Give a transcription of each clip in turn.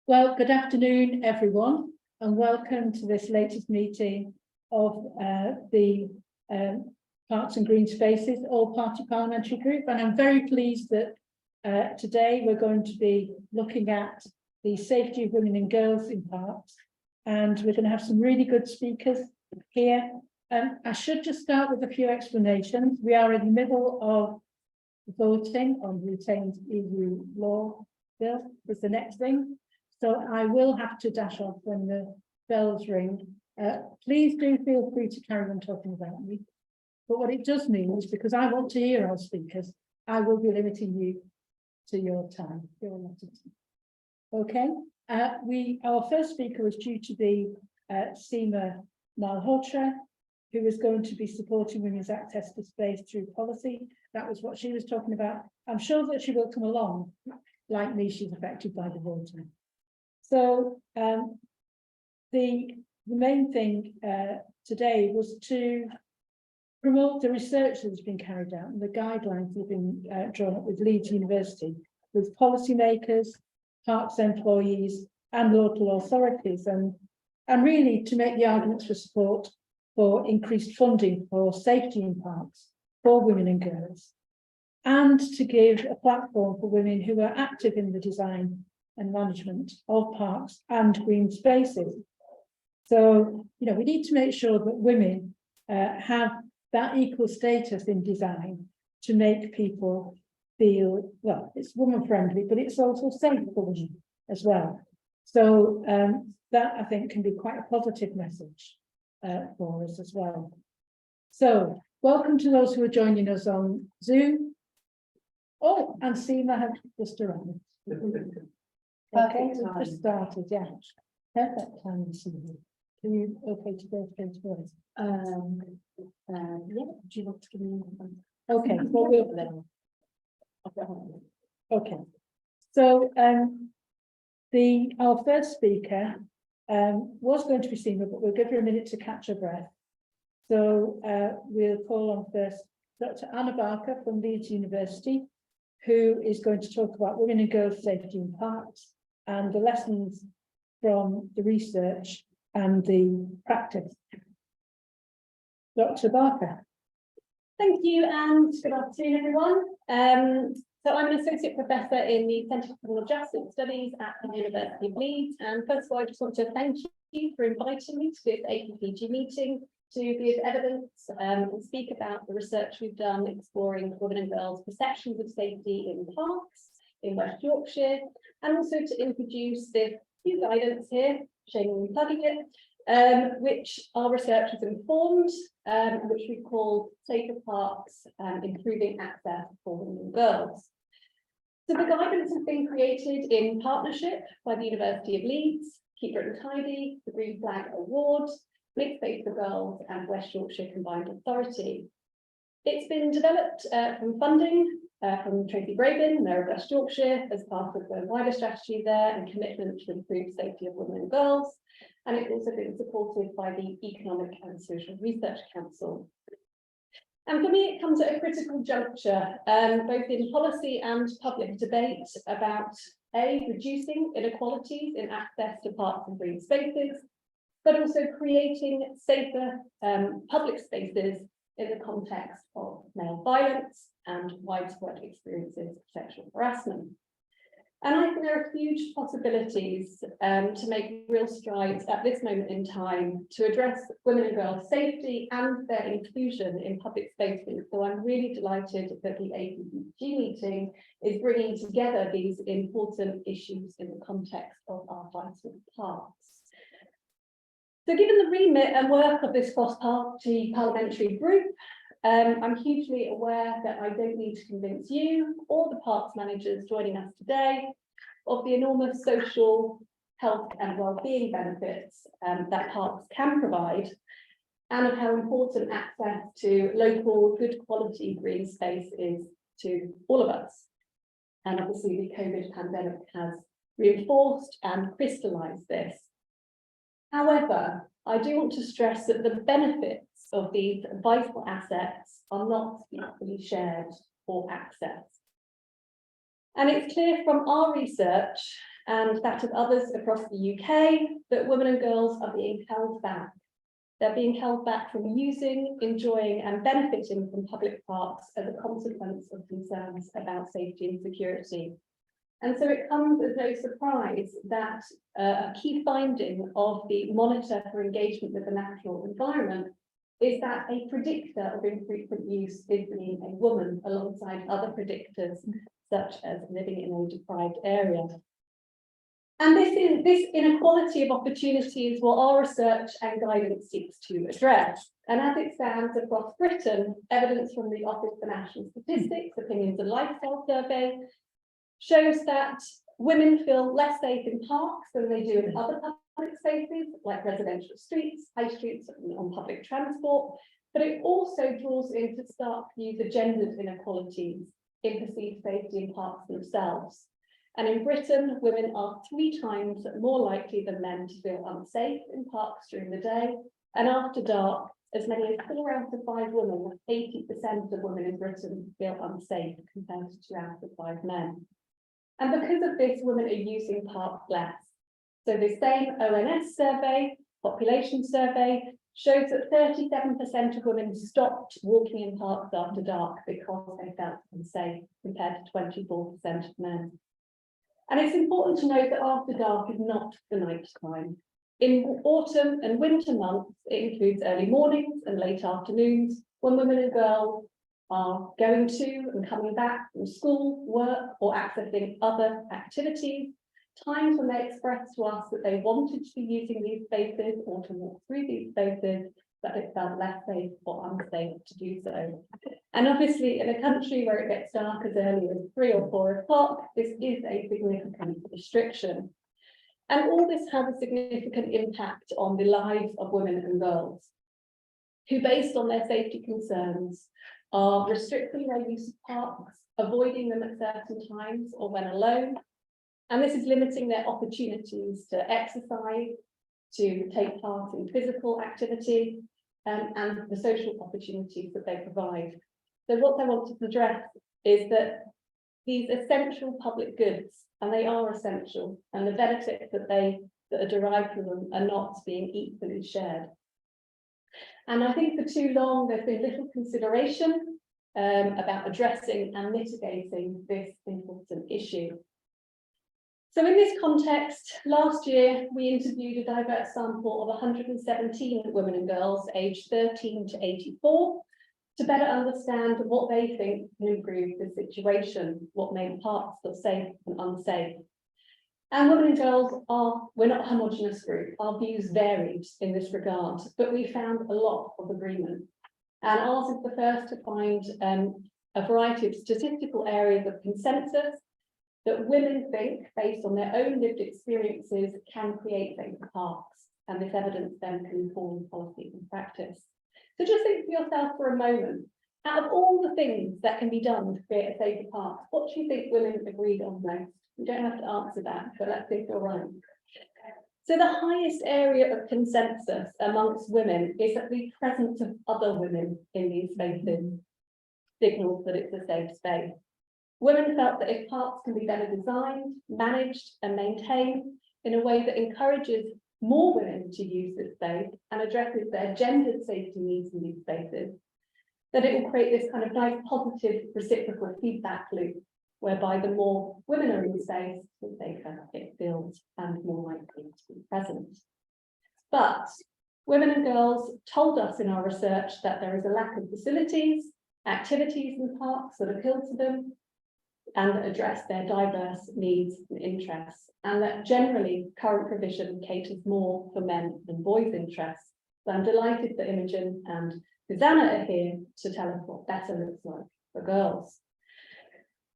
Well, good afternoon, everyone, and welcome to this latest meeting of the Parks and Green Spaces All-Party Parliamentary Group. And I'm very pleased that today we're going to be looking at the safety of women and girls in parks. And we're going to have some really good speakers here. I should just start with a few explanations. We are in the middle of voting on the retained EU law bill is the next thing. So I will have to dash off when the bells ring. Please do feel free to carry on talking about me. But what it does mean is, because I want to hear our speakers, I will be limiting you to your time. Okay. Our first speaker is due to be Seema Malhotra, who is going to be supporting women's access to space through policy. That was what she was talking about. I'm sure that she will come along. Like me, she's affected by the water. So the main thing today was to promote the research that has been carried out and the guidelines that have been drawn up with Leeds University, with policymakers, parks employees and local authorities, and really to make the arguments for support for increased funding for safety in parks for women and girls, and to give a platform for women who are active in the design and management of parks and green spaces. So, you know, we need to make sure that women have that equal status in design to make people feel, well, it's woman friendly, but it's also safe for women as well. So that I think can be quite a positive message for us as well. So welcome to those who are joining us on Zoom. Oh, and Seema has just arrived. Okay, we've just started, yeah. Perfect time, Seema. Are you okay to go straight away? Yeah, do you want to give me one? Okay, well, we'll okay. So our first speaker was going to be Seema, but we'll give her a minute to catch her breath. So we'll call on first Dr. Anna Barker from Leeds University, who is going to talk about women and girls safety in parks and the lessons from the research and the practice. Dr. Barker. Thank you and good afternoon, everyone. So I'm an associate professor in the Centre for Criminal Justice Studies at the University of Leeds. And first of all, I just want to thank you for inviting me to this APPG meeting to give evidence and speak about the research we've done exploring women and girls' perceptions of safety in parks in West Yorkshire, and also to introduce this new guidance here, shame me plugging it, which our research has informed, which we call Safer Parks Improving Access for Women and Girls. So the guidance has been created in partnership by the University of Leeds, Keep Britain Tidy, the Green Flag Award, Mixed Space for Girls and West Yorkshire Combined Authority. It's been developed from funding from Tracy Brabin, Mayor of West Yorkshire, as part of the wider strategy there and commitment to improve safety of women and girls. And it's also been supported by the Economic and Social Research Council. And for me, it comes at a critical juncture, both in policy and public debate about reducing inequalities in access to parks and green spaces, but also creating safer public spaces in the context of male violence and widespread experiences of sexual harassment. And I think there are huge possibilities to make real strides at this moment in time to address women and girls' safety and their inclusion in public spaces. So I'm really delighted that the APPG meeting is bringing together these important issues in the context of our vital parks. So given the remit and work of this cross-party parliamentary group, I'm hugely aware that I don't need to convince you or the parks managers joining us today of the enormous social, health and well-being benefits that parks can provide, and of how important access to local, good quality green space is to all of us. And obviously the COVID pandemic has reinforced and crystallised this. However, I do want to stress that the benefits of these vital assets are not equally shared or accessed. And it's clear from our research and that of others across the UK, that women and girls are being held back. They're being held back from using, enjoying and benefiting from public parks as a consequence of concerns about safety and security. And so it comes as no surprise that a key finding of the Monitor for Engagement with the Natural Environment is that a predictor of infrequent use is being a woman alongside other predictors, such as living in a deprived area. And this inequality of opportunity is what our research and guidance seeks to address. And as it stands across Britain, evidence from the Office for National Statistics Opinions and Lifestyle Survey shows that women feel less safe in parks than they do in other public spaces, like residential streets, high streets, and on public transport. But it also draws into stark views of gendered inequalities in perceived safety in parks themselves. And in Britain, women are 3 times more likely than men to feel unsafe in parks during the day. And after dark, as many as 4 out of 5 women, 80% of women in Britain feel unsafe compared to 2 out of 5 men. And because of this, women are using parks less. So the same ONS survey, population survey, shows that 37% of women stopped walking in parks after dark because they felt unsafe, compared to 24% of men. And it's important to note that after dark is not the night time. In autumn and winter months, it includes early mornings and late afternoons when women and girls are going to and coming back from school, work, or accessing other activities, times when they expressed to us that they wanted to be using these spaces or to walk through these spaces, but it felt less safe or unsafe to do so. And obviously, in a country where it gets dark as early as 3 or 4 o'clock, this is a significant restriction. And all this has a significant impact on the lives of women and girls, who, based on their safety concerns, are restricting their use of parks, avoiding them at certain times or when alone. And this is limiting their opportunities to exercise, to take part in physical activity, and the social opportunities that they provide. So what I want to address is that these essential public goods, and they are essential, and the benefits that are derived from them are not being equally shared. And I think for too long, there's been little consideration about addressing and mitigating this important issue. So in this context, last year, we interviewed a diverse sample of 117 women and girls aged 13 to 84 to better understand what they think can improve the situation, what made parks feel safe and unsafe. And women and girls we're not a homogenous group. Our views varied in this regard, but we found a lot of agreement. And ours is the first to find a variety of statistical areas of consensus that women think, based on their own lived experiences, can create safer parks. And this evidence then can inform policy and practice. So just think for yourself for a moment, out of all the things that can be done to create a safer park, what do you think women agreed on most? You don't have to answer that, but let's see if you're right. So the highest area of consensus amongst women is that the presence of other women in these spaces signals that it's a safe space. Women felt that if parks can be better designed, managed and maintained in a way that encourages more women to use this space and addresses their gendered safety needs in these spaces, that it will create this kind of nice positive reciprocal feedback loop, whereby the more women are in the space, the safer it feels and more likely to be present. But women and girls told us in our research that there is a lack of facilities, activities in parks that appeal to them and that address their diverse needs and interests, and that generally current provision caters more for men than boys' interests. So I'm delighted that Imogen and Susannah are here to tell us what better looks like for girls.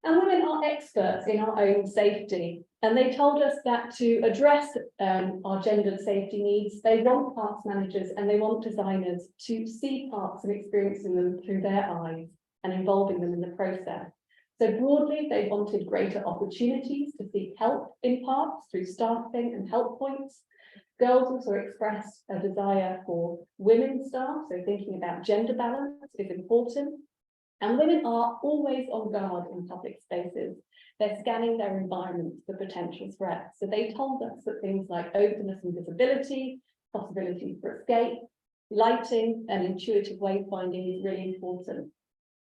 And women are experts in our own safety, and they told us that to address our gendered safety needs, they want parks managers and they want designers to see parks and experiencing them through their eyes and involving them in the process. So broadly, they wanted greater opportunities to seek help in parks through staffing and help points. Girls also expressed a desire for women staff, so thinking about gender balance is important. And women are always on guard in public spaces. they're scanning their environment for potential threats. So they told us that things like openness and visibility, possibilities for escape, lighting and intuitive wayfinding is really important.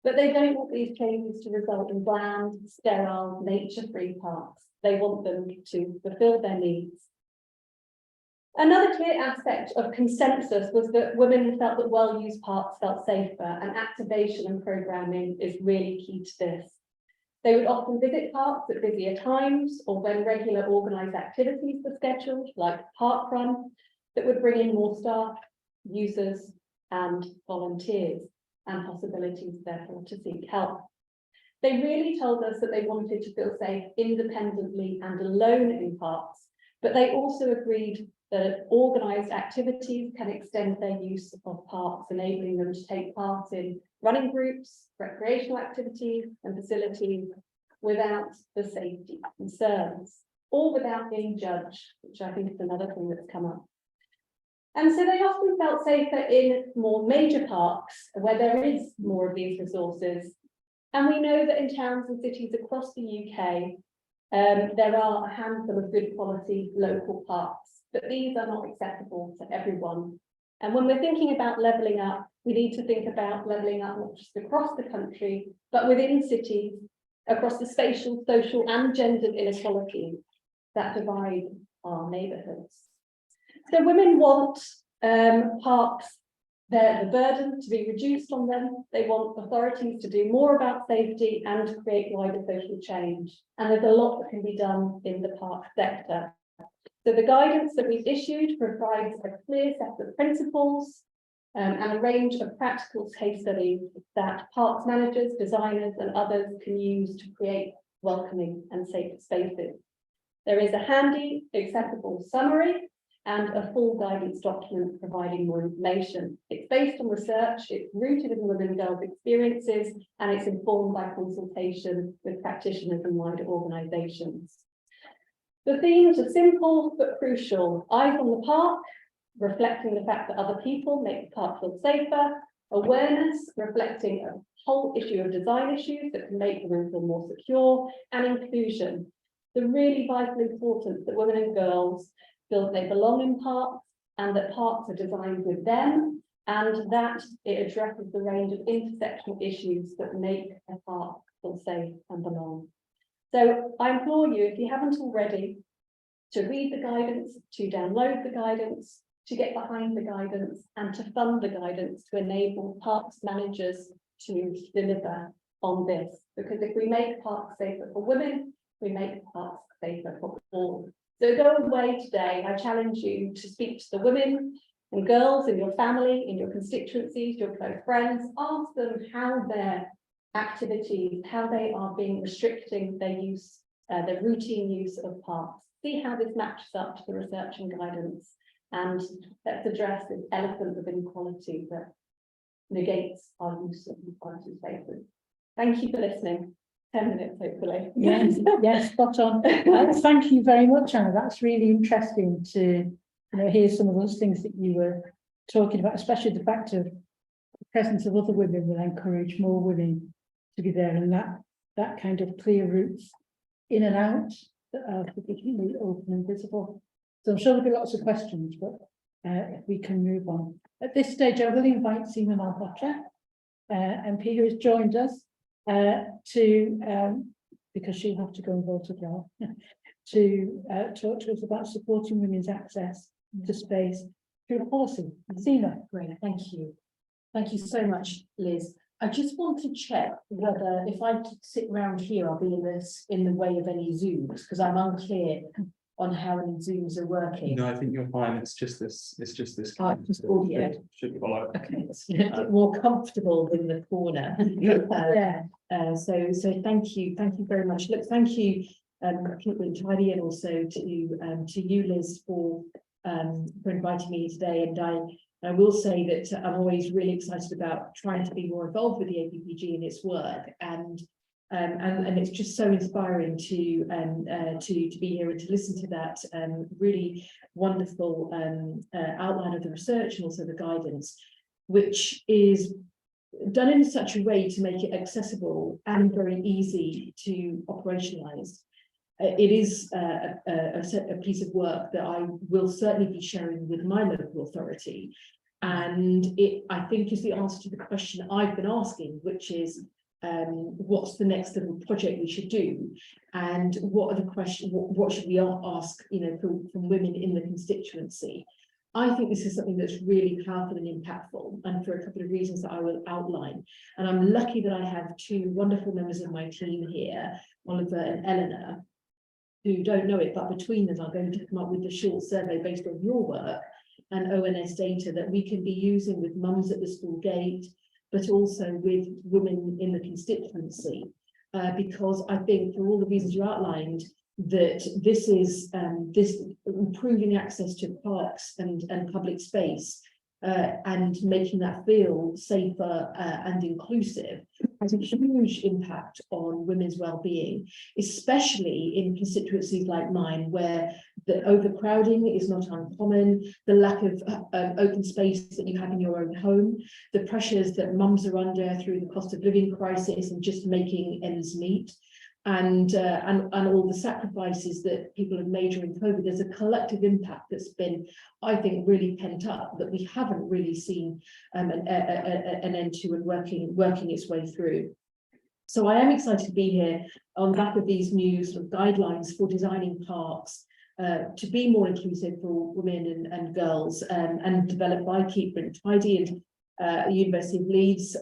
But they don't want these changes to result in bland, sterile, nature-free parks. They want them to fulfill their needs. Another clear aspect of consensus was that women felt that well-used parks felt safer, and activation and programming is really key to this. They would often visit parks at busier times or when regular organised activities were scheduled, like park run, that would bring in more staff, users and volunteers, and possibilities therefore to seek help. They really told us that they wanted to feel safe independently and alone in parks, but they also agreed that organised activities can extend their use of parks, enabling them to take part in running groups, recreational activities and facilities without the safety concerns, or without being judged, which I think is another thing that's come up. And so they often felt safer in more major parks where there is more of these resources. And we know that in towns and cities across the UK, there are a handful of good quality local parks, but these are not accessible to everyone. And when we're thinking about levelling up, we need to think about levelling up not just across the country, but within cities, across the spatial, social and gendered inequalities that divide our neighbourhoods. So women want parks, the burden to be reduced on them. They want authorities to do more about safety and to create wider social change. And there's a lot that can be done in the park sector. So the guidance that we've issued provides a clear set of principles and a range of practical case studies that parks managers, designers and others can use to create welcoming and safe spaces. There is a handy, accessible summary and a full guidance document providing more information. It's based on research, it's rooted in women and girls' experiences, and it's informed by consultation with practitioners and wider organisations. The themes are simple but crucial. Eyes on the park, reflecting the fact that other people make the park feel safer. Awareness, reflecting a whole issue of design issues that can make the room feel more secure. And inclusion, the really vital importance that women and girls feel they belong in parks and that parks are designed with them, and that it addresses the range of intersectional issues that make a park feel safe and belong. So I implore you, if you haven't already, to read the guidance, to download the guidance, to get behind the guidance and to fund the guidance to enable parks managers to deliver on this. Because if we make parks safer for women, we make parks safer for all. So go away today, I challenge you to speak to the women and girls in your family, in your constituencies, your close friends, ask them how their activities, how they are being restricting their use, their routine use of parks. See how this matches up to the research and guidance, and let's address this elephant of inequality that negates our use of equality spaces. Thank you for listening. 10 minutes, hopefully. Yes, yes, spot on. Thank you very much, Anna. That's really interesting to hear some of those things that you were talking about, especially the fact of the presence of other women will encourage more women to be there, and that kind of clear routes in and out that are particularly open and visible. So I'm sure there'll be lots of questions, but if we can move on. At this stage, I will invite Seema Malhotra MP, who has joined us because she'll have to go and vote as well, to talk to us about supporting women's access to space through policy. Seema. Great, thank you. Thank you so much, Liz. I just want to check whether if I sit round here, I'll be in the way of any Zooms, because I'm unclear on how any Zooms are working. No, I think you're fine. It's just this. Oh, just audio. Should follow. Okay, it's a bit more comfortable than the corner. So thank you very much. Look, thank you, Tidy, and also to you, Liz, for inviting me today. And I will say that I'm always really excited about trying to be more involved with the APPG in its work, and it's just so inspiring to be here and to listen to that really wonderful outline of the research and also the guidance, which is done in such a way to make it accessible and very easy to operationalise. It is a piece of work that I will certainly be sharing with my local authority. And it, I think, is the answer to the question I've been asking, which is, what's the next little project we should do? And what are the questions, what should we ask, you know, from women in the constituency? I think this is something that's really powerful and impactful, and for a couple of reasons that I will outline. And I'm lucky that I have two wonderful members of my team here, Oliver and Eleanor, who don't know it, but between them are going to come up with a short survey based on your work and ONS data that we can be using with mums at the school gate, but also with women in the constituency. Because I think, for all the reasons you outlined, that this is this improving access to parks and public space and making that feel safer and inclusive has a huge impact on women's well-being, especially in constituencies like mine, where the overcrowding is not uncommon, the lack of open space that you have in your own home, the pressures that mums are under through the cost of living crisis and just making ends meet. And all the sacrifices that people have made during COVID. There's a collective impact that's been, I think, really pent up that we haven't really seen an end to and working its way through. So I am excited to be here on the back of these new sort of guidelines for designing parks to be more inclusive for women and girls, and developed by Keep Brent Tidy and University of Leeds,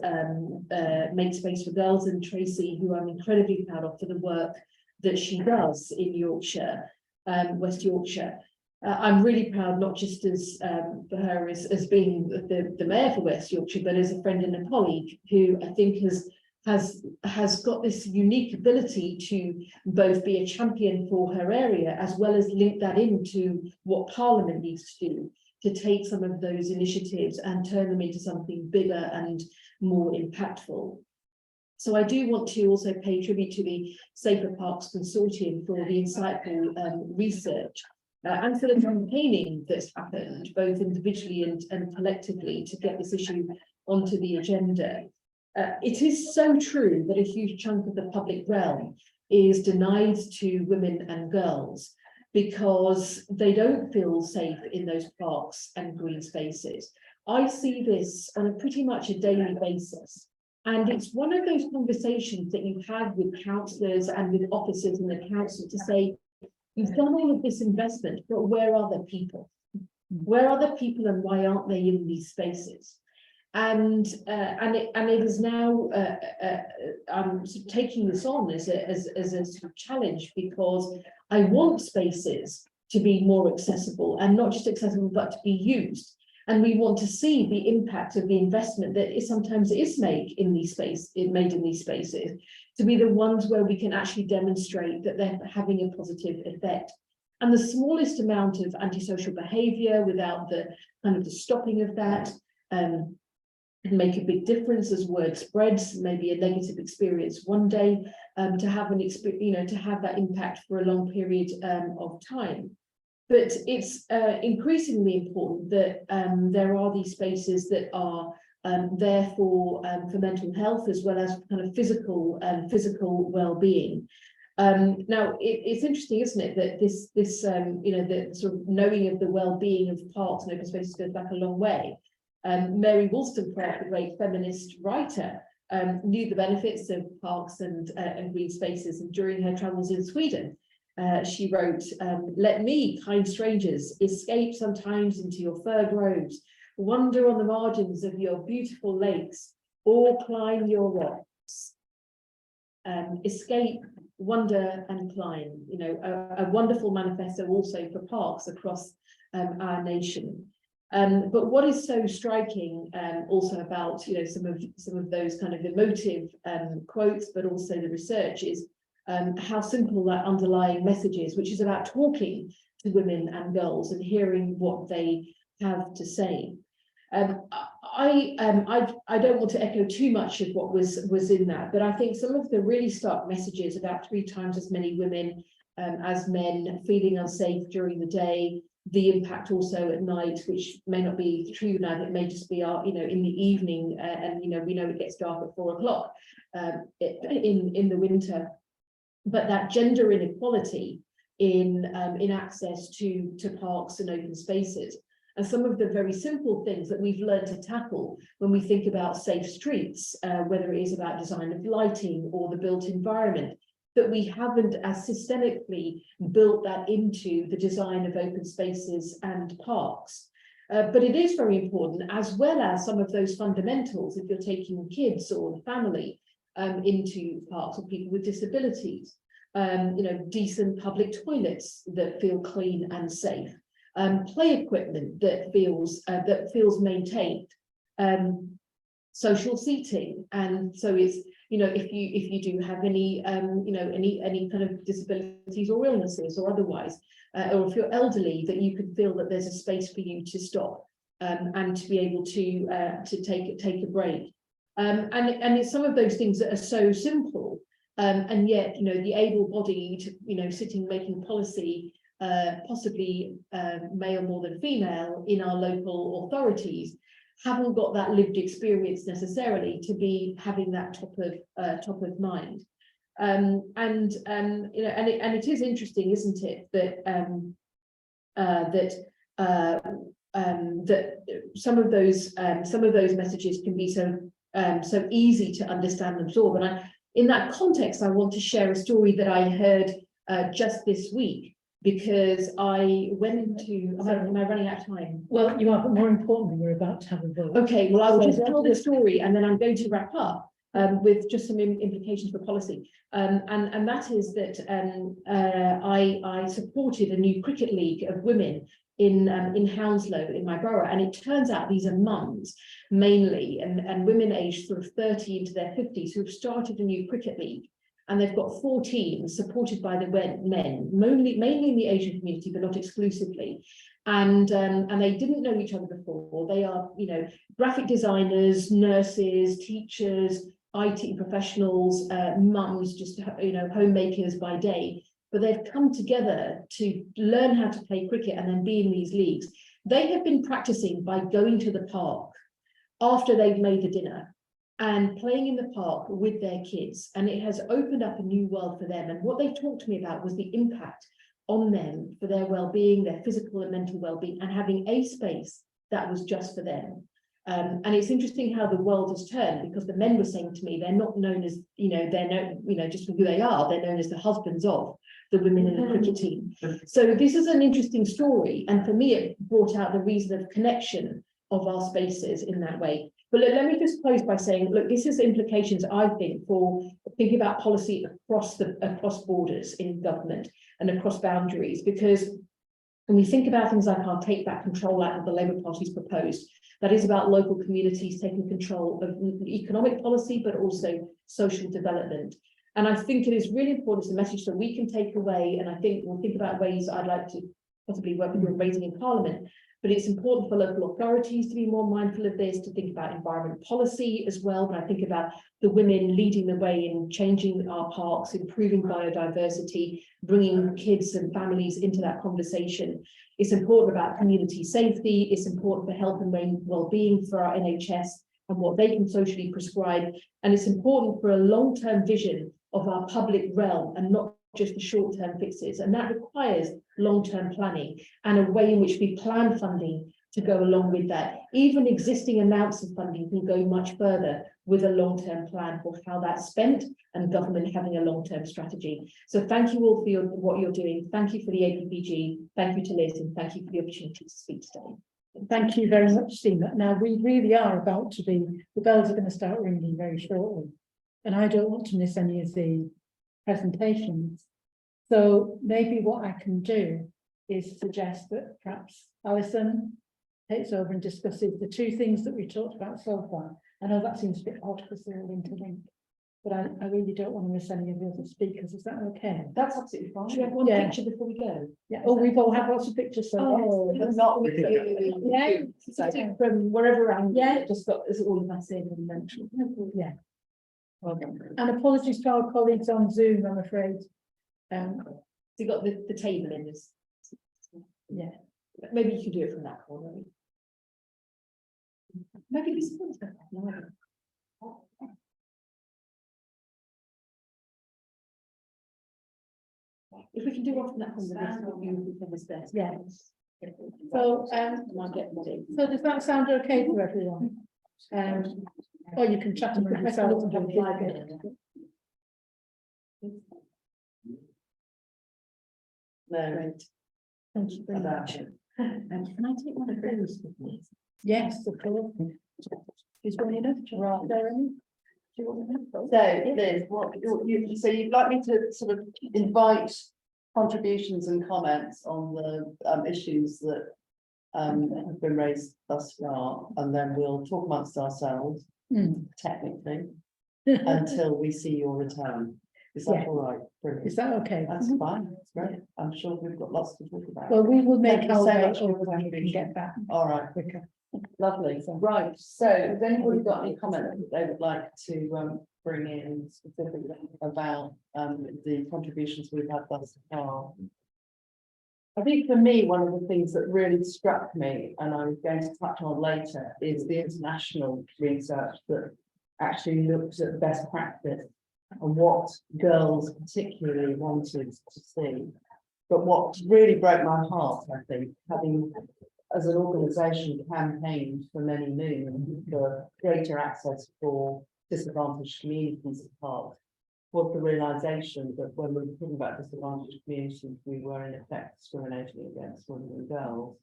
Make Space for Girls, and Tracy, who I'm incredibly proud of for the work that she does in Yorkshire, West Yorkshire. I'm really proud, not just as for her as being the mayor for West Yorkshire, but as a friend and a colleague who I think has got this unique ability to both be a champion for her area as well as link that into what Parliament needs to do, to take some of those initiatives and turn them into something bigger and more impactful. So I do want to also pay tribute to the Safer Parks Consortium for the insightful research and for the campaigning that's happened, both individually and collectively, to get this issue onto the agenda. It is so true that a huge chunk of the public realm is denied to women and girls, because they don't feel safe in those parks and green spaces. I see this on a pretty much a daily basis. And it's one of those conversations that you have with councillors and with officers in the council to say, you've done all of this investment, but where are the people? Where are the people and why aren't they in these spaces? And it is now I'm sort of taking this on as a sort of challenge, because I want spaces to be more accessible, and not just accessible but to be used. And we want to see the impact of the investment that sometimes is made in these spaces, to be the ones where we can actually demonstrate that they're having a positive effect. And the smallest amount of antisocial behaviour without the kind of the stopping of that can make a big difference as word spreads. Maybe a negative experience one day to have an experience, you know, to have that impact for a long period of time. But it's increasingly important that there are these spaces that are there for mental health as well as kind of physical well-being. Now it's interesting, isn't it, that this you know, the sort of knowing of the well-being of parks and open spaces goes back a long way. Mary Wollstonecraft, the great feminist writer, knew the benefits of parks and green spaces, and during her travels in Sweden, she wrote, "Let me, kind strangers, escape sometimes into your fir groves, wander on the margins of your beautiful lakes, or climb your rocks." Escape, wander, and climb. You know, a wonderful manifesto also for parks across our nation. But what is so striking also about, you know, some of those kind of emotive quotes, but also the research, is how simple that underlying message is, which is about talking to women and girls and hearing what they have to say. I don't want to echo too much of what was in that, but I think some of the really stark messages about 3 times as many women as men feeling unsafe during the day, the impact also at night, which may not be true now, it may just be our, in the evening, and we know it gets dark at 4 o'clock in the winter. But that gender inequality in access to parks and open spaces, and some of the very simple things that we've learned to tackle when we think about safe streets, whether it is about design of lighting or the built environment, that we haven't as systemically built that into the design of open spaces and parks. But it is very important, as well as some of those fundamentals, if you're taking kids or the family into parks, or people with disabilities, decent public toilets that feel clean and safe, play equipment that feels maintained, social seating. And so it's, if you do have any any kind of disabilities or illnesses or otherwise, or if you're elderly, that you can feel that there's a space for you to stop and to be able to take a break. And it's some of those things that are so simple, and yet the able-bodied, sitting making policy, possibly male more than female in our local authorities, haven't got that lived experience necessarily to be having that top of mind. And it is interesting, isn't it, that some of those messages can be so easy to understand and absorb. And in that context, I want to share a story that I heard just this week, because I went to, am I running out of time? Well, you are, but more importantly, we're about to have a vote. Okay, well, I will just tell the story and then I'm going to wrap up with just some implications for policy. And that is that I supported a new cricket league of women in Hounslow, in my borough, and it turns out these are mums mainly, and women aged sort of 30 into their 50s who have started a new cricket league. And they've got 4 teams supported by the men, mainly in the Asian community, but not exclusively. And they didn't know each other before. They are, graphic designers, nurses, teachers, IT professionals, mums, just, homemakers by day. But they've come together to learn how to play cricket and then be in these leagues. They have been practicing by going to the park after they've made the dinner and playing in the park with their kids, and it has opened up a new world for them. And what they talked to me about was the impact on them for their well-being, their physical and mental well-being, and having a space that was just for them. And it's interesting how the world has turned, because the men were saying to me, they're not known as, they're known, just for who they are, they're known as the husbands of the women in the cricket team. So this is an interesting story, and for me it brought out the reason of connection of our spaces in that way. But let me just close by saying, look, this has implications, I think, for thinking about policy across borders in government and across boundaries, because when we think about things like our Take Back Control Act that the Labour Party's proposed, that is about local communities taking control of economic policy, but also social development. And I think it is really important, it's a message that we can take away, and I think we'll think about ways I'd like to possibly work with you raising in Parliament. But it's important for local authorities to be more mindful of this, to think about environment policy as well. But I think about the women leading the way in changing our parks, improving biodiversity, bringing kids and families into that conversation. It's important about community safety. It's important for health and well-being for our NHS and what they can socially prescribe. And it's important for a long-term vision of our public realm and not just the short-term fixes, and that requires long-term planning and a way in which we plan funding to go along with that. Even existing amounts of funding can go much further with a long-term plan for how that's spent, and government having a long-term strategy. So thank you all for what you're doing. Thank you for the APPG. Thank you to Liz, and thank you for the opportunity to speak today. Thank you very much, Seema. Now we really are about to be, the bells are going to start ringing very shortly, and I don't want to miss any of the presentations. So maybe what I can do is suggest that perhaps Alison takes over and discusses the 2 things that we talked about so far. I know that seems a bit odd because they're all interlinked, but I really don't want to miss any of the other speakers. Is that okay? That's absolutely fine. Should we have one picture before we go? Yeah. Oh, we've all had lots of pictures. So that's not with you. Yeah. From wherever I'm. Yeah. Just got is all of us in and mentioned. Yeah. Well done. And apologies to our colleagues on Zoom, I'm afraid. So you got the table in this. Yeah. maybe you could do it from that corner. Maybe this one's better. No, I don't. If we can do one from that corner, you think is best. Yes. So, I'll get ready. so does that sound okay for everyone? Or you can chat among yourselves. Great. Thank you very much. Can I take one of those with me? Yes, of course. Is one enough? Right, there any? Do you want to know? So Liz, so you'd like me to sort of invite contributions and comments on the issues that have been raised thus far, and then we'll talk amongst ourselves technically until we see your return. Is that Yeah. all right? Brilliant. Is that okay? That's fine. That's great. I'm sure we've got lots to talk about. Well, we will make Thank you our so way much for your over and you can contribution. get back All right. quicker. Lovely. Right. So has anybody got any comments that they would like to bring in specifically about the contributions we've had thus far? I think for me, one of the things that really struck me, and I'm going to touch on later, is the international research that actually looks at best practice and what girls particularly wanted to see. But what really broke my heart, I think, having as an organisation campaigned for many moons for greater access for disadvantaged communities of parks, was the realisation that when we were talking about disadvantaged communities, we were in effect discriminating against women and girls.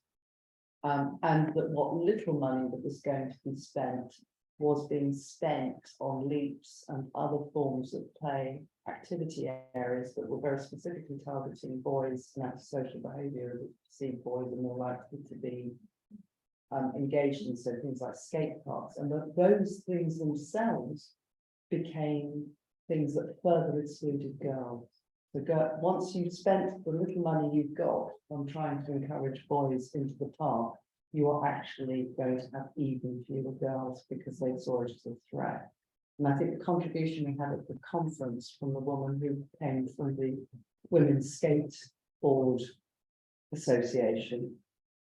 And that what little money that was going to be spent was being spent on leaps and other forms of play activity areas that were very specifically targeting boys and antisocial behaviour, that see boys are more likely to be engaged in, so things like skate parks, and those things themselves became things that further excluded girls. So once you've spent the little money you've got on trying to encourage boys into the park, you are actually going to have even fewer girls because they saw it as a threat. And I think the contribution we had at the conference from the woman who came from the Women's Skateboard Association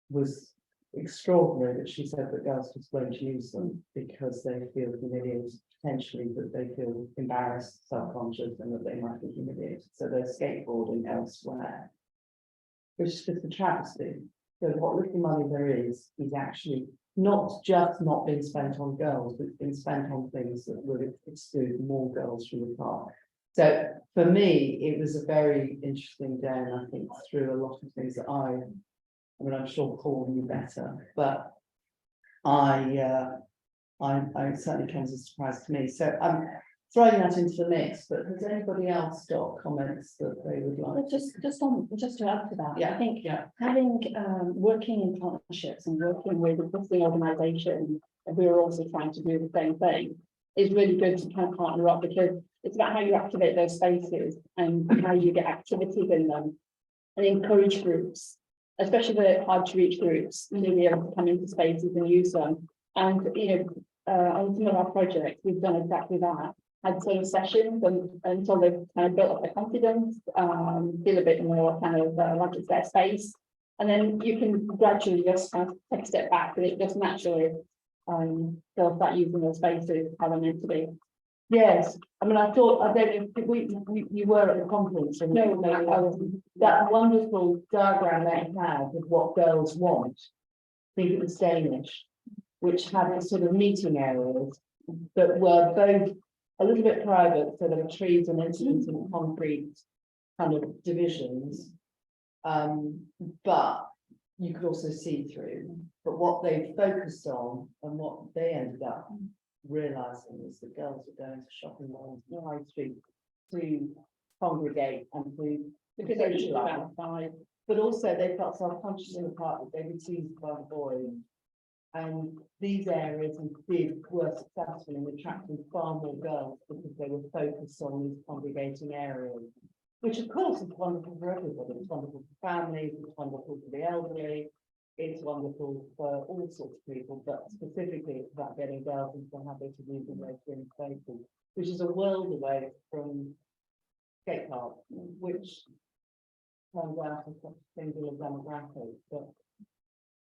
was extraordinary, that she said that girls just won't use them because they feel humiliated, potentially that they feel embarrassed, self-conscious, and that they might be humiliated. So they're skateboarding elsewhere, which is just a travesty. So what little money there is actually not just not being spent on girls, but it's been spent on things that would exclude more girls from the park. So for me, it was a very interesting day, and I think through a lot of things that I mean, I'm sure Paul knew better, but I certainly came as a surprise to me. So I'm throwing that into the mix, but has anybody else got comments that they would like? Well, just to add to that, Yeah, I think yeah. having working in partnerships and working with existing organisations who are also trying to do the same thing is really good to kind of partner up, because it's about how you activate those spaces and how you get activities in them and encourage groups, especially the hard to reach groups, to be able to come into spaces and use them. And on some of our projects, we've done exactly that. Had sort of sessions until they've kind of built up their confidence, feel a bit more kind of like it's their space, and then you can gradually just kind of take a step back, and it just naturally they'll start using those spaces how they're meant to be. Yes, I mean, I don't know if you were at the conference, and No, that wonderful diagram they had of what girls want. I think it was Danish, which had the sort of meeting areas that were both a little bit private, so there were trees and incidents and concrete kind of divisions, but you could also see through. But what they focused on and what they ended up realising was that girls were going to shopping malls, the high street, to congregate and to Because they're socialise. outside. But also they felt self-conscious in the park that they were teased by the boys. And these areas were successful in attracting far more girls because they were focused on these congregating areas, which of course is wonderful for everybody. It's wonderful for families, it's wonderful for the elderly, it's wonderful for all sorts of people, but specifically it's about getting girls into the habit of using those green spaces, which is a world away from skate parks, which turns out is such a singular demographic. But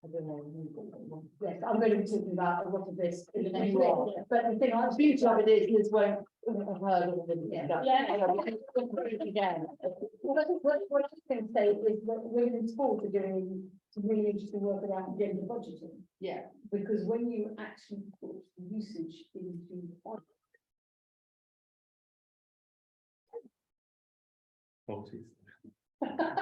I don't know. Yes, I'm going to be talking about a lot of this in the next week, but the thing, the beauty of it is, Liz won't have heard all of it. Again. What I was going to say is that women in sport are doing some really interesting work around gender budgeting. Yeah. Because when you actually put usage into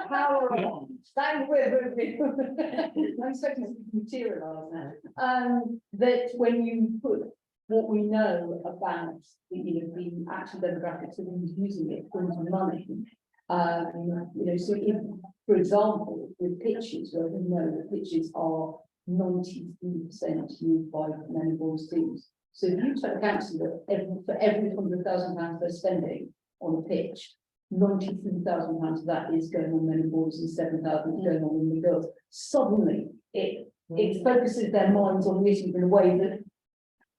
power on, thank you. I'm expecting to materialise now. That when you put what we know about the actual demographics of who's using it into money, so if, for example, with pitches, where we know that pitches are 93% used by men and boys teams. So if you take a council that for every £100,000 they're spending on a pitch, £93,000 of that is going on men and boys and 7,000 is going on women and girls. Suddenly it focuses their minds on the issue in a way that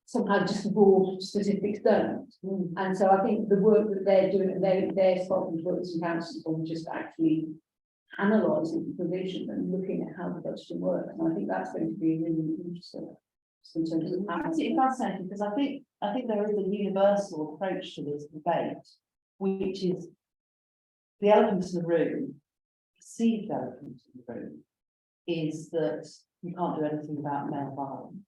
somehow just broad statistics don't. And so I think the work that they're doing, they're starting to work with some councils on just actually analysing the provision and looking at how the budgeting works. And I think that's going to be really interesting. In terms of Absolutely fascinating, because I think there is a universal approach to this debate, which is the elephant in the room, perceived elephant in the room, is that you can't do anything about male violence.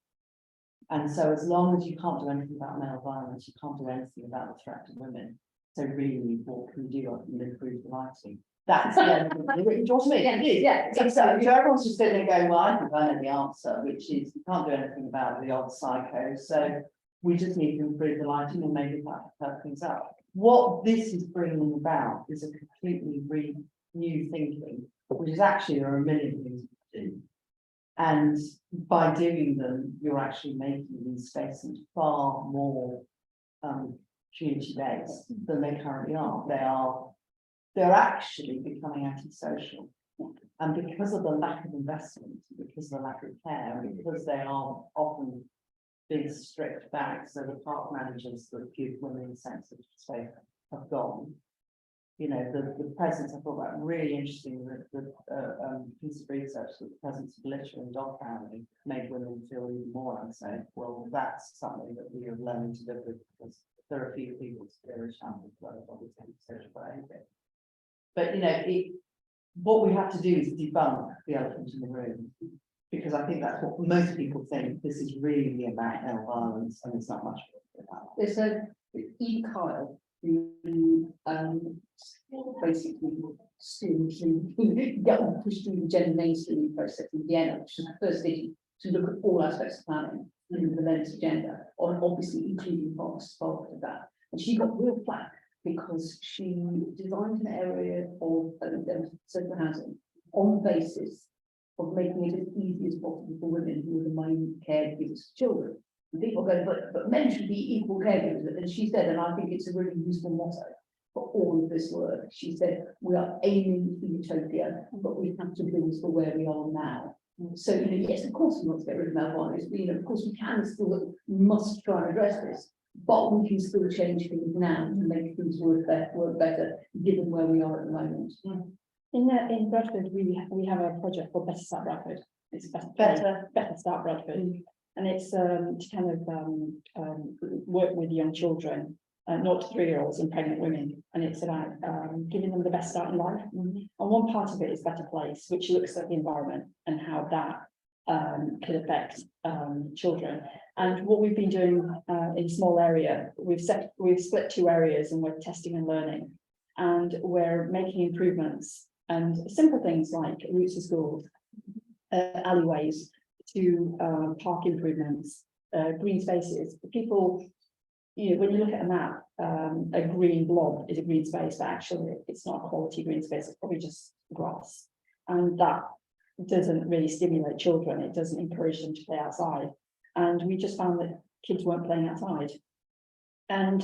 And so as long as you can't do anything about male violence, you can't do anything about the threat to women. So really, what can you do to improve the lighting? That's the elephant in the room. Do you know what I mean? Yeah. So everyone's just sitting there going, well, I think I know the answer, which is you can't do anything about the old psycho. So we just need to improve the lighting and maybe that things up. What this is bringing about is a completely new thinking, which is actually there are a million things to do. And by doing them, you're actually making these spaces far more community-based than they currently are. They're actually becoming antisocial. And because of the lack of investment, because of the lack of care, because they are often being stripped back, so the park managers that give women a sense of space have gone. The presence, I thought that really interesting, the piece of research that the presence of litter and dog pounding made women feel even more unsafe. Well, that's something that we are learning to live with, because there are a few people scary shambles where bodies take social behaviour. But what we have to do is debunk the elephant in the room, because I think that's what most people think. This is really about male violence, and it's not much about that. There's a E. Kyle who basically pushed through the gender mainstreaming process in Vienna, which was the first city to look at all aspects of planning in the lens of gender, or obviously including part of that. And she got real flack because she designed an area of social housing on the basis of making it as easy as possible for women who are the main caregivers for children. And people go, but men should be equal caregivers. And she said, and I think it's a really useful motto for all of this work. She said, we are aiming for utopia, but we have to build for where we are now. So, yes, of course we want to get rid of male violence. Of course we can still, must try and address this. But we can still change things now to make things work better, given where we are at the moment. In Bradford, we have a project called Better Start Bradford. It's Better Start Bradford, and it's to kind of work with young children, 0 to 3-year-olds and pregnant women, and it's about giving them the best start in life. And one part of it is Better Place, which looks at the environment and how that could affect children. And what we've been doing in a small area, we've split 2 areas, and we're testing and learning, and we're making improvements and simple things like routes to schools, alleyways, to park improvements, green spaces. People, when you look at a map, a green blob is a green space, but actually it's not a quality green space. It's probably just grass, and that doesn't really stimulate children. It doesn't encourage them to play outside. And we just found that kids weren't playing outside. And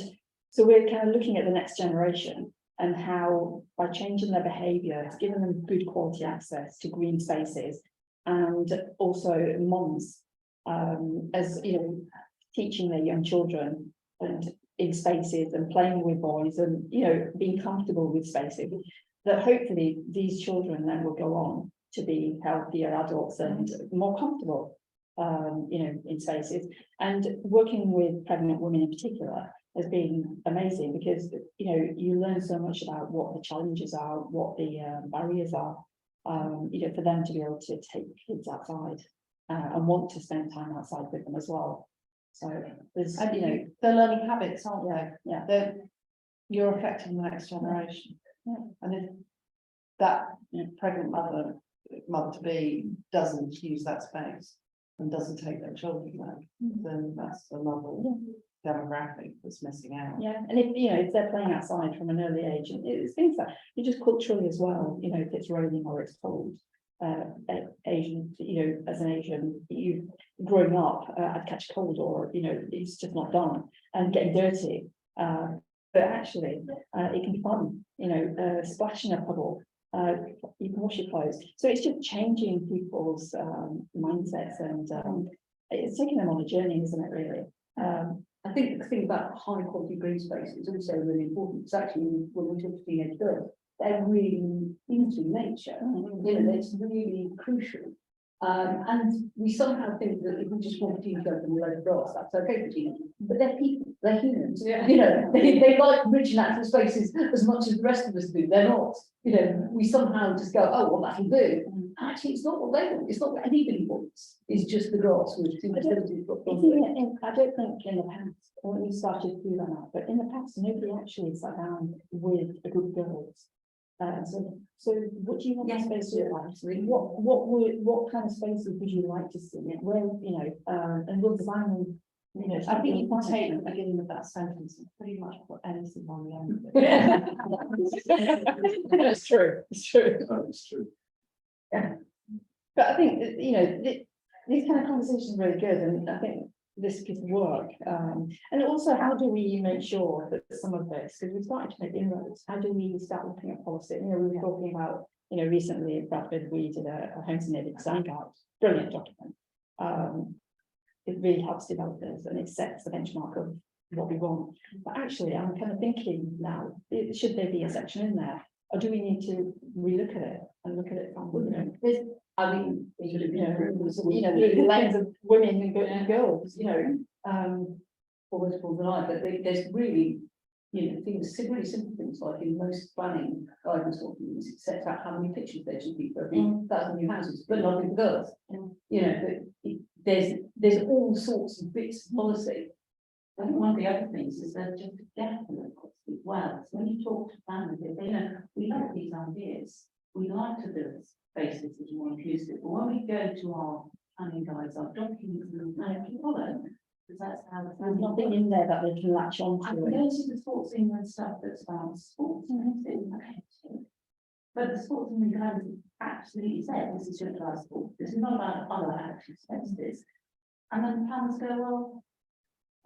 so we're kind of looking at the next generation and how, by changing their behaviour, giving them good quality access to green spaces, and also moms, as teaching their young children and in spaces and playing with boys and being comfortable with spaces, that hopefully these children then will go on to be healthier adults and more comfortable, in spaces. And working with pregnant women in particular has been amazing because, you learn so much about what the challenges are, what the barriers are, for them to be able to take kids outside and want to spend time outside with them as well. So there's, they're learning habits, aren't they? yeah. You're affecting the next generation. Yeah. And if that pregnant mother to be doesn't use that space and doesn't take their children there, then that's another demographic that's missing out. Yeah, and if they're playing outside from an early age, and it's things that you just culturally as well, if it's raining or it's cold, Asian, as an Asian, you growing up, I'd catch a cold or, it's just not done and getting dirty. But actually, it can be fun, splashing a puddle, you can wash your clothes. So it's just changing people's mindsets and it's taking them on a journey, isn't it, really? I think the thing about high quality green space is also really important. It's actually when we talk to teenage girls, they're really into nature. It's really crucial. And we somehow think that if we just want to go from the load of grass, that's okay for teenagers. But they're people, they're humans. Yeah. They like rich natural spaces as much as the rest of us do. They're not. We somehow just go, oh, well, that'll do. Actually, it's not what they want. It's not what anybody wants. It's just the grass with two utilities. I don't think in the past, when we started to do that now, but in the past, nobody actually sat down with a group of girls. So what do you want the space to look like? What kind of spaces would you like to see? Where, and we'll design them. I think you can take the beginning of that sentence and pretty much put anything on the end of it. It's true. It's true. It's true. But I think these kind of conversations are really good, and I think this could work. And also, how do we make sure that some of this, because we've started to make inroads, how do we start looking at policy? We were talking about, recently in Bradford, we did a home-to-native design guide, brilliant document. It really helps developers and it sets the benchmark of what we want. But actually, I'm kind of thinking now, should there be a section in there? Or do we need to relook at it and look at it from, the lens of women and girls, Political tonight, but there's really, things, really simple things like in most planning guidance documents, it sets out how many pictures there should be for every 1,000 new houses, but not in girls. There's all sorts of bits of policy. I think one of the other things is that just definitely as well. So when you talk to planners, they know we like these ideas, we like to build spaces that are more inclusive, but when we go to our planning guides, our documents, and we follow, because that's how there's nothing in there that they can latch on I to. can go to the sports England stuff that's about sports and everything, okay. But the sports England guide absolutely said this is just about sport. This is not about other active spaces. And then the planners go, well,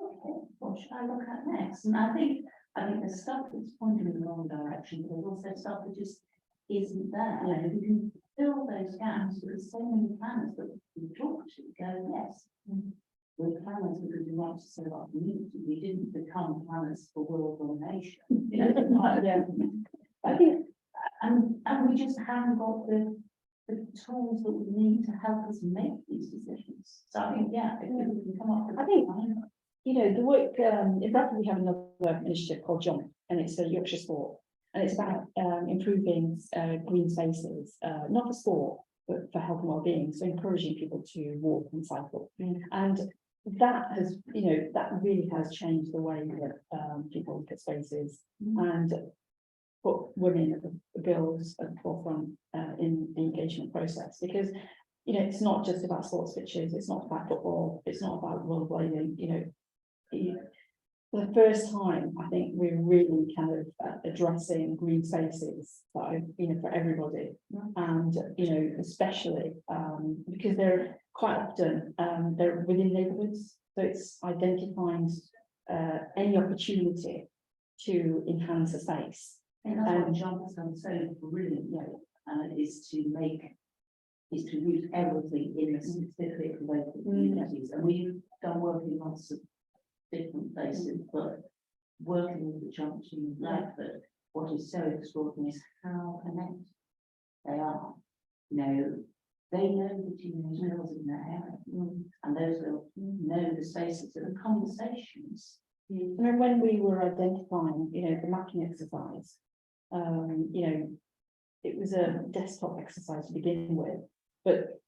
okay, what should I look at next? And I think there's stuff that's pointing in the wrong direction, but there's also stuff that just isn't there. You can fill those gaps because so many planners that we talk to go, yes, we're planners because we want to serve our community. We didn't become planners for world domination. I think, and we just haven't got the tools that we need to help us make these decisions. So I think, if we can come up with, I think, the work, in Bradford we have another initiative called Jump, and it's a Yorkshire sport, and it's about improving green spaces, not for sport, but for health and well-being, so encouraging people to walk and cycle. And that has, that really has changed the way that people look at spaces and put women, girls at the forefront in the engagement process, because it's not just about sports pitches, it's not about football, it's not about rollerblading. For the first time, I think we're really kind of addressing green spaces for everybody, and especially because they're quite often they're within neighbourhoods, so it's identifying any opportunity to enhance a space. I think that's what John has done so brilliantly, is to use everything in the specific local communities. And we've done work in lots of different places, but working with the Jump team in Bradford, what is so extraordinary is how connected they are. you know, they know the teenage girls in their area. And those will know the spaces and the conversations. And then when we were identifying, you know, the mapping exercise, you know, it was a desktop exercise to begin with, but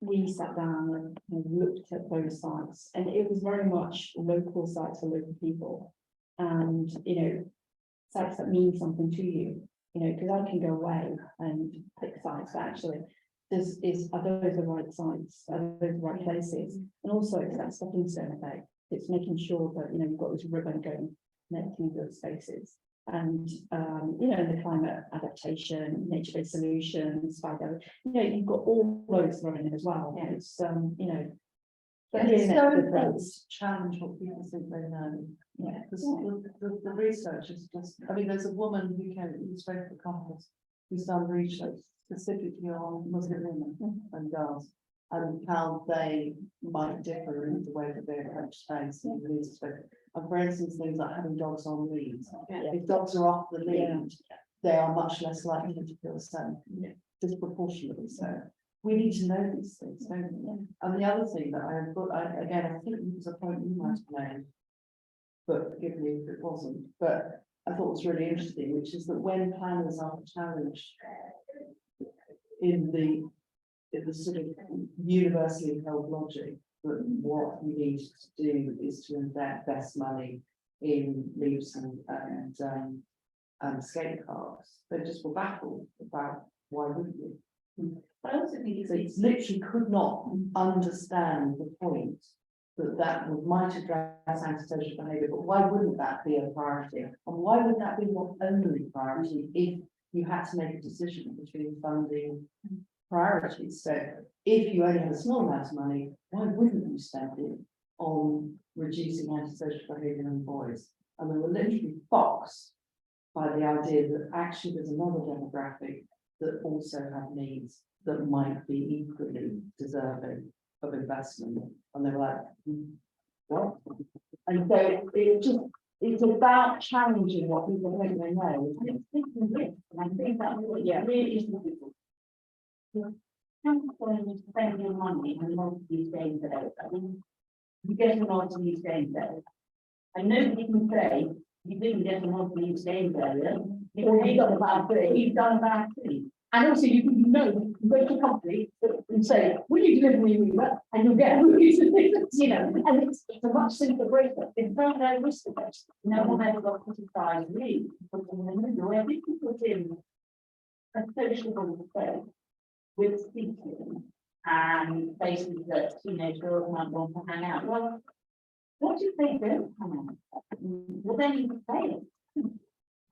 we sat down and looked at those sites, and it was very much local sites for local people, and you know, sites that mean something to you. You know, because I can go away and pick sites, but actually, are those the right sites? Are those the right places? And also, it's that stepping stone effect. It's making sure that, you know, you've got this ribbon going connecting those spaces. And, you know, the climate adaptation, nature-based solutions, you know, you've got all those thrown in as well. Yeah. It's, you know, It's so important to challenge what people think they know. Yeah. Because the research is just, I mean, there's a woman who spoke at the conference who's done research specifically on Muslim women and girls and how they might differ in the way that they approach space and Leeds space. And for instance, things like having dogs on leads. If dogs are off the lead, they are much less likely to feel safe, disproportionately so. We need to know these things, don't we? And the other thing that I think it was a point you might have made, but forgive me if it wasn't, but I thought was really interesting, which is that when planners are challenged in the sort of universally held logic that what we need to do is to invest money in leaves and skate parks, they just were baffled about why wouldn't you? But I also think They literally could not understand the point that might address antisocial behaviour, but why wouldn't that be a priority? And why would that be your only priority if you had to make a decision between funding priorities? So if you only had a small amount of money, why wouldn't you spend it on reducing antisocial behaviour in boys? And they were literally boxed by the idea that actually there's another demographic that also have needs that might be equally deserving of investment. And they were like, what? And so it's about challenging what people think they know. And it's taking risk. And I think that's what really is difficult. you spend your money on multi-use game there. I mean, you get a multi-use game there. And nobody can say you didn't get a multi-use game there. You've done a bad thing. You've done a bad thing. And also, you know, you go to a company and say, will you deliver me that? And you'll get a movie certificate, you know, and it's a much simpler process. It's very, very risk averse. No one ever got criticized, really, put in the middle. I think we put in a sociable space with speaking and places that teenage girls might want to hang out. Well, what if they don't hang out? Well, then you say it.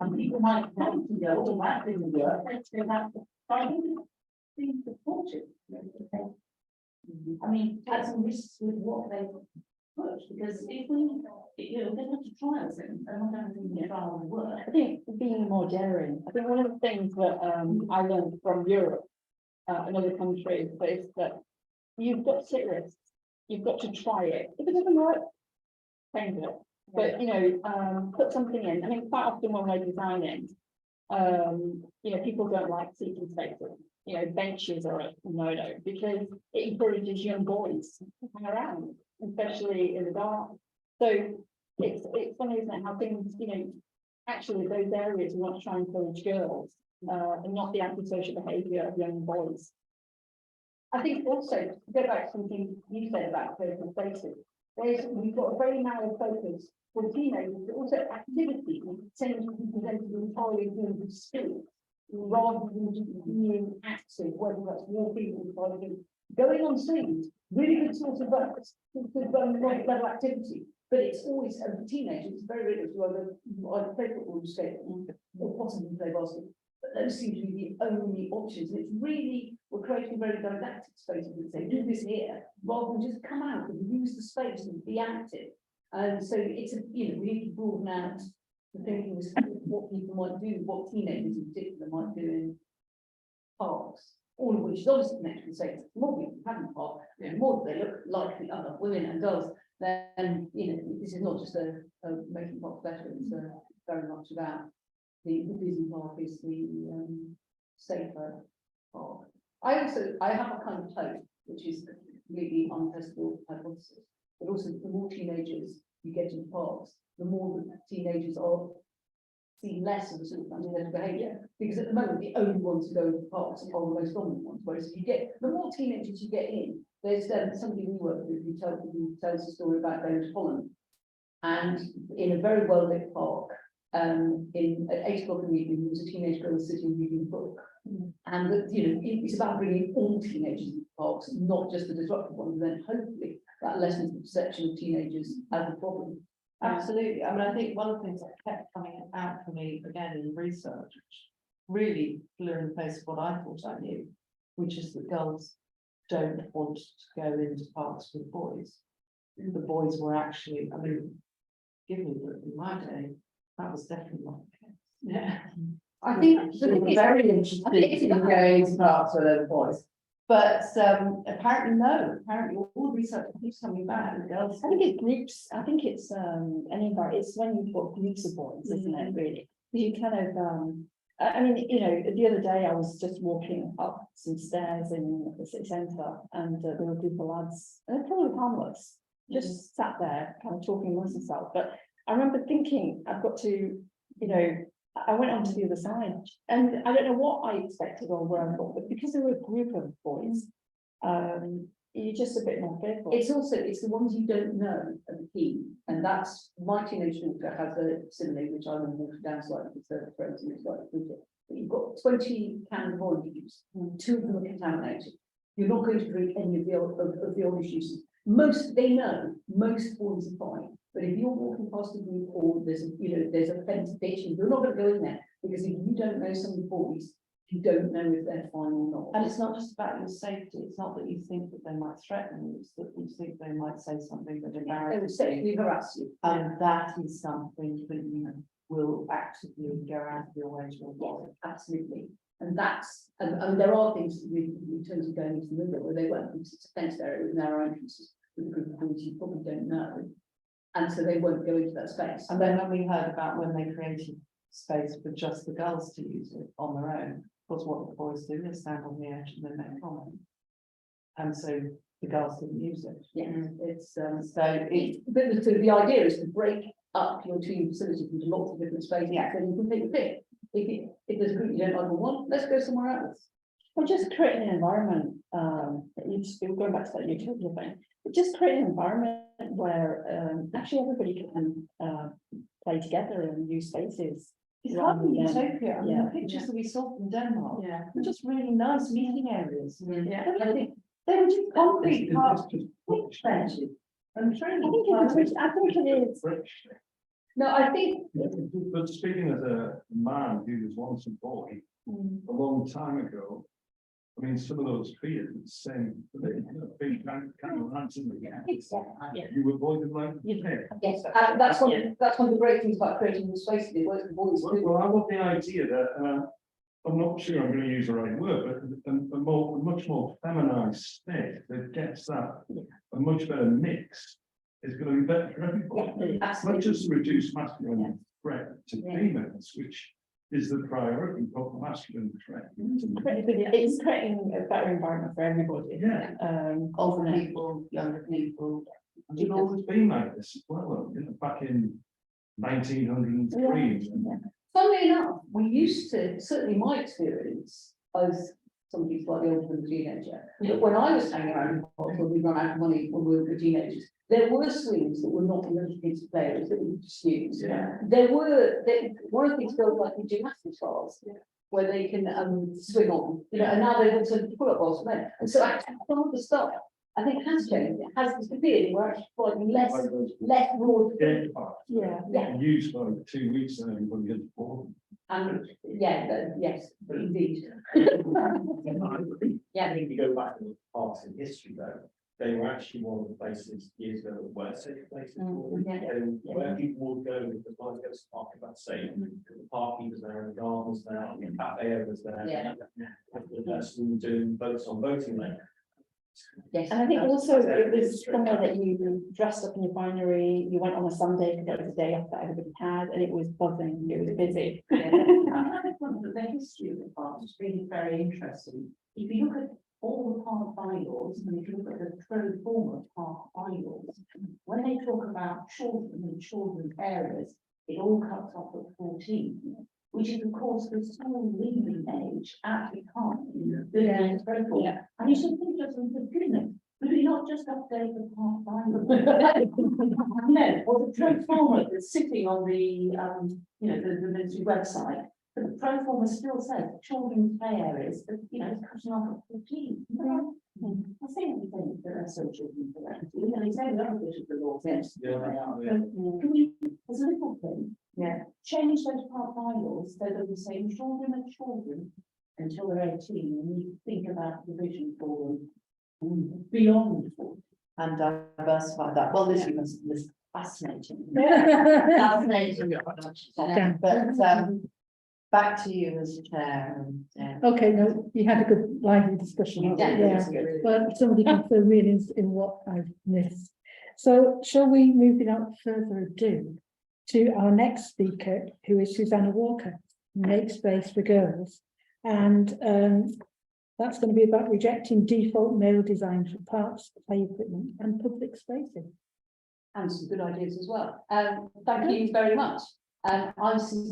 And people might want to go, well, that didn't work, let's go back to finding things to fortune. I mean, take some risks with what they put, because if we, you know, they're going to trial things, and not everything in trial will work. I think being more daring. I think one of the things that I learned from Europe and other countries is that you've got to take risks. You've got to try it. If it doesn't work, change it. But you know, put something in. I mean, quite often when we're designing, you know, people don't like seating spaces. You know, benches are a no-no because it encourages young boys to hang around, especially in the dark. So it's funny, isn't it, how things, you know, actually those areas we want to try and encourage girls and not the antisocial behaviour of young boys. I think also to go back to something you said about personal spaces. We've got a very narrow focus for teenagers, but also activity tends to be presented entirely in the spirit, rather than just being active, whether that's walking or going on street, really good sort of level activity. But it's always, as a teenager, it's very rigorous, either play football or skate, or possibly play basketball. But those seem to be the only options. And it's really, we're creating very didactic spaces that say, do this here, rather than just come out and use the space and be active. And so it's a, you know, we need to broaden out the thinking of what people might do, what teenagers in particular might do in parks, all of which is obviously connected with sex. The more people have in park, the more they look like the other women and girls, then, you know, this is not just a making parks better, it's very much about the busy park is the safer park. I have a kind of hope, which is completely untestable hypothesis, but also the more teenagers you get in parks, the more the teenagers are see less of the sort of fundamental behaviour, because at the moment the only ones who go into parks are the most dominant ones. Whereas if you get the more teenagers you get in, there's somebody we work with who tells a story about going to Holland, and in a very well lit park, in at 8 o'clock in the evening, there was a teenage girl sitting reading a book, and that, you know, it's about bringing all teenagers into parks, not just the disruptive ones. And then hopefully that lessens the perception of teenagers as a problem. Absolutely. I mean, I think one of the things that kept coming out for me again in research, which really blew in the face of what I thought I knew, which is that girls don't want to go into parks with boys. The boys were actually, I mean, give me in my day, that was definitely not the case. Yeah. I think the thing is, Very interesting. I think it's about going to parks with other boys. But apparently no, apparently all the research keeps coming back and girls. I think it's groups, I think it's any environment, it's when you've got groups of boys, isn't it, really? You kind of I mean, you know, the other day I was just walking up some stairs in the city centre, and there were a group of lads, and they're probably harmless, just sat there kind of talking amongst themselves. But I remember thinking, I've got to, you know, I went on to the other side, and I don't know what I expected or where I thought, but because there were a group of boys, you're just a bit more fearful. It's also, it's the ones you don't know are the key, and that's my teenage daughter has a simile, which I will water down slightly because they're frozen, it's like fruit. But you've got 20 cans of orange juice, 2 of them are contaminated. You're not going to drink any of the orange juices. They know most boys are fine, but if you're walking past a group or there's a fence ditch, you're not going to go in there, because if you don't know some of the boys, you don't know if they're fine or not. And it's not just about your safety, it's not that you think that they might threaten you, it's that you think they might say something that They will embarrasses you. sexually harass you. And that is something that you will actively go out of your way to avoid. Absolutely. And that's, and there are things in terms of going into the middle where they won't, because it's a fenced area with narrow entrances with a group of boys you probably don't know. And so they won't go into that space. And then when we heard about when they created space for just the girls to use it on their own, of course, what the boys do is stand on the edge and then they comment. And so the girls didn't use it. Yeah, it's So it, but the idea is to break up your two facilities into lots of different spaces. Yeah. Then you can take a pick. If there's a group you don't like one, let's go somewhere else. Or just creating an environment, going back to that utopia thing, but just creating an environment where actually everybody can play together and use spaces. it's rather hardly than- utopia. I mean, yeah. the pictures that we saw from Denmark Yeah. were just really nice meeting areas. Yeah. I think they were just concrete parts. I'm I trying think it is. No, I think But speaking as a man who was once a boy, a long time ago, I mean, some of those fears, the same, big kind of ransom again. Yeah. You avoided like. yes, that's one of the great things about creating the spaces. It works for boys too. Well, I love the idea that, I'm not sure I'm going to use the right word, but a much more feminized state that gets that, a much better mix is going to be better for everybody. Not Absolutely. just to reduce masculine threat to Yeah. females, which is the priority, but the masculine threat. It's creating a better environment for everybody. Yeah. Older isn't it? people, younger people. And it's always been like this as well, back in 1903. Funnily enough, we used to, certainly my experience as somebody slightly older than a teenager, that when I was hanging around in parks when we run out of money when we were teenagers, there were swings that were not really kids players that we could just use. Yeah. One of the things girls like the gymnastics bars, where they can swing on, and now they've also pull-up bars for men. And so actually some of the stuff, I think has changed, it has disappeared, we're actually finding less broad. Skate park. Yeah. Yeah. Used for like 2 weeks and everybody gets bored. And yes, indeed. I think if you go back to the parks in history though, they were actually one of the places years ago that were safe places. And where people would go, because one goes to park about safe, the parking was there, and the gardens there, the cafe was there. Yeah. The person doing boats on boating lane. Yes. And I think also it was somewhere that you dressed up in your finery, you went on a Sunday because it was a day off that everybody had, and it was buzzing, it was busy. The history of the park is really very interesting. If you look at all the park bylaws, and if you look at the pro forma park bylaws, when they talk about children and children's areas, it all cuts off at 14, which is of course the school leaving age at the time in the building pro forma. Yeah. And you should think just, for goodness, could we not just update the park bylaws? No, or the pro forma that's sitting on the, you know, the ministry website. But the pro forma still says children's play areas, but you know, it's cutting off at 14. I think we think there are some children for that. You know, they say the other bit of the law, yes, they are. But can we, as a little thing, change those park bylaws so that we say children are children until they're 18, and we think about the vision for them beyond 14. And diversify that. Well, this was fascinating. Fascinating. But back to you as chair. And, Okay, no, you had a good lively discussion. yeah. But somebody can fill me in what I've missed. So shall we move without further ado to our next speaker, who is Susannah Walker, Make Space for Girls. And that's going to be about rejecting default male design for parks, play equipment and public spaces. And some good ideas as well. Thank you very much. I'm Religion.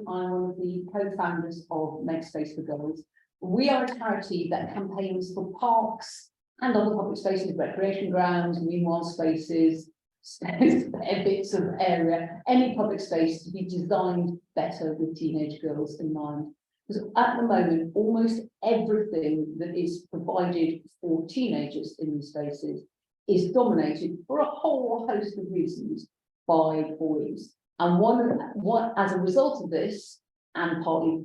I'm one of the co-founders of Make Space for Girls. We are a charity that campaigns for parks and other public spaces, recreation grounds, meanwhile spaces, bits of area, any public space to be designed better with teenage girls in mind. Because at the moment, almost everything that is provided for teenagers in these spaces is dominated for a whole host of reasons by boys. And one as a result of this, and partly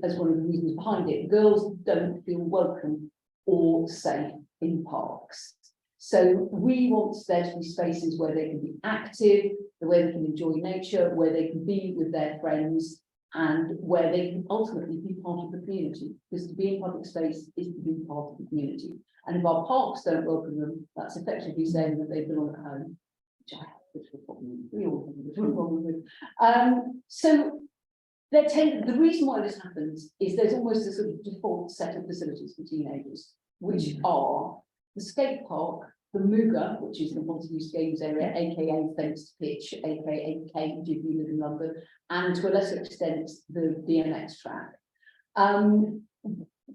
as one of the reasons behind it, girls don't feel welcome or safe in parks. So we want there to be spaces where they can be active, where they can enjoy nature, where they can be with their friends, and where they can ultimately be part of the community. Because to be in public space is to be part of the community. And if our parks don't welcome them, that's effectively saying that they belong at home, which we all have a little problem with. So the reason why this happens is there's almost a sort of default set of facilities for teenagers, which are the skate park, the Muga, which is the multi-use games area, aka fenced pitch, aka cage if you live in London, and to a lesser extent the BMX track.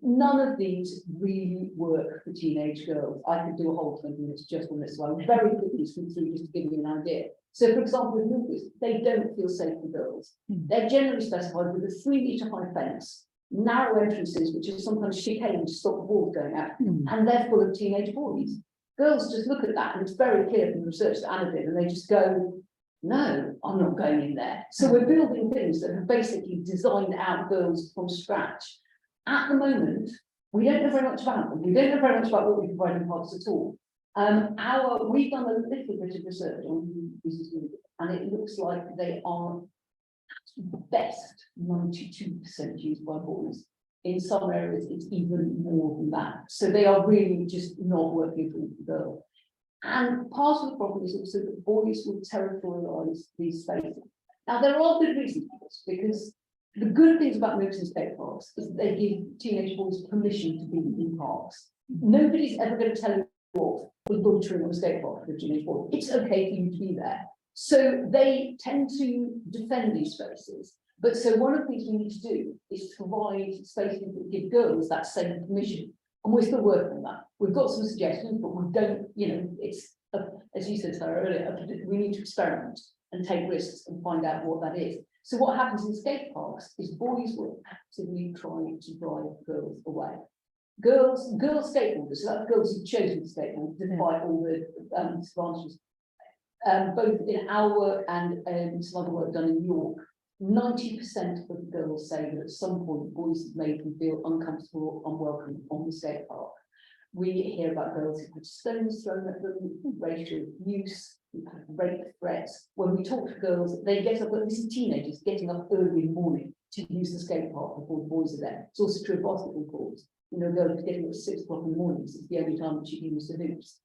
None of these really work for teenage girls. I could do a whole 20 minutes just on this one. Very quickly through just to give you an idea. So, for example, with Mugas, they don't feel safe for girls. They're generally specified with a 3-metre high fence, narrow entrances, which are sometimes chicaned to stop the balls going out, and they're full of teenage boys. Girls just look at that, and it's very clear from the research that Anna did, and they just go, no, I'm not going in there. So we're building things that have basically designed out girls from scratch. At the moment, we don't know very much about them. We don't know very much about what we provide in parks at all. We've done a little bit of research on these, and it looks like they are at best 92% used by boys. In some areas, it's even more than that. So they are really just not working for the girl. And part of the problem is also that boys will territorialise these spaces. Now, there are good reasons for this, because the good things about moving in skate parks is that they give teenage boys permission to be in parks. Nobody's ever going to tell you what was loitering on a skate park for a teenage boy. It's okay for you to be there. So they tend to defend these spaces. But so one of the things we need to do is provide spaces that give girls that same permission. And we're still working on that. We've got some suggestions, but we don't, it's, as you said, Sarah, earlier, we need to experiment and take risks and find out what that is. So what happens in skate parks is boys will actively try to drive girls away. Girls skateboarders, so that's girls who've chosen to skateboard despite all the disadvantages. Both in our work and some other work done in York, 90% of the girls say that at some point boys have made them feel uncomfortable, unwelcome on the skate park. We hear about girls who've had stones thrown at them, racial abuse, rape threats. When we talk to girls, they get up, this is teenagers getting up early in the morning to use the skate park before the boys are there. It's also true of basketball courts. you know, girls getting at 6 o'clock in the morning, it's the only time that she can use the hoops.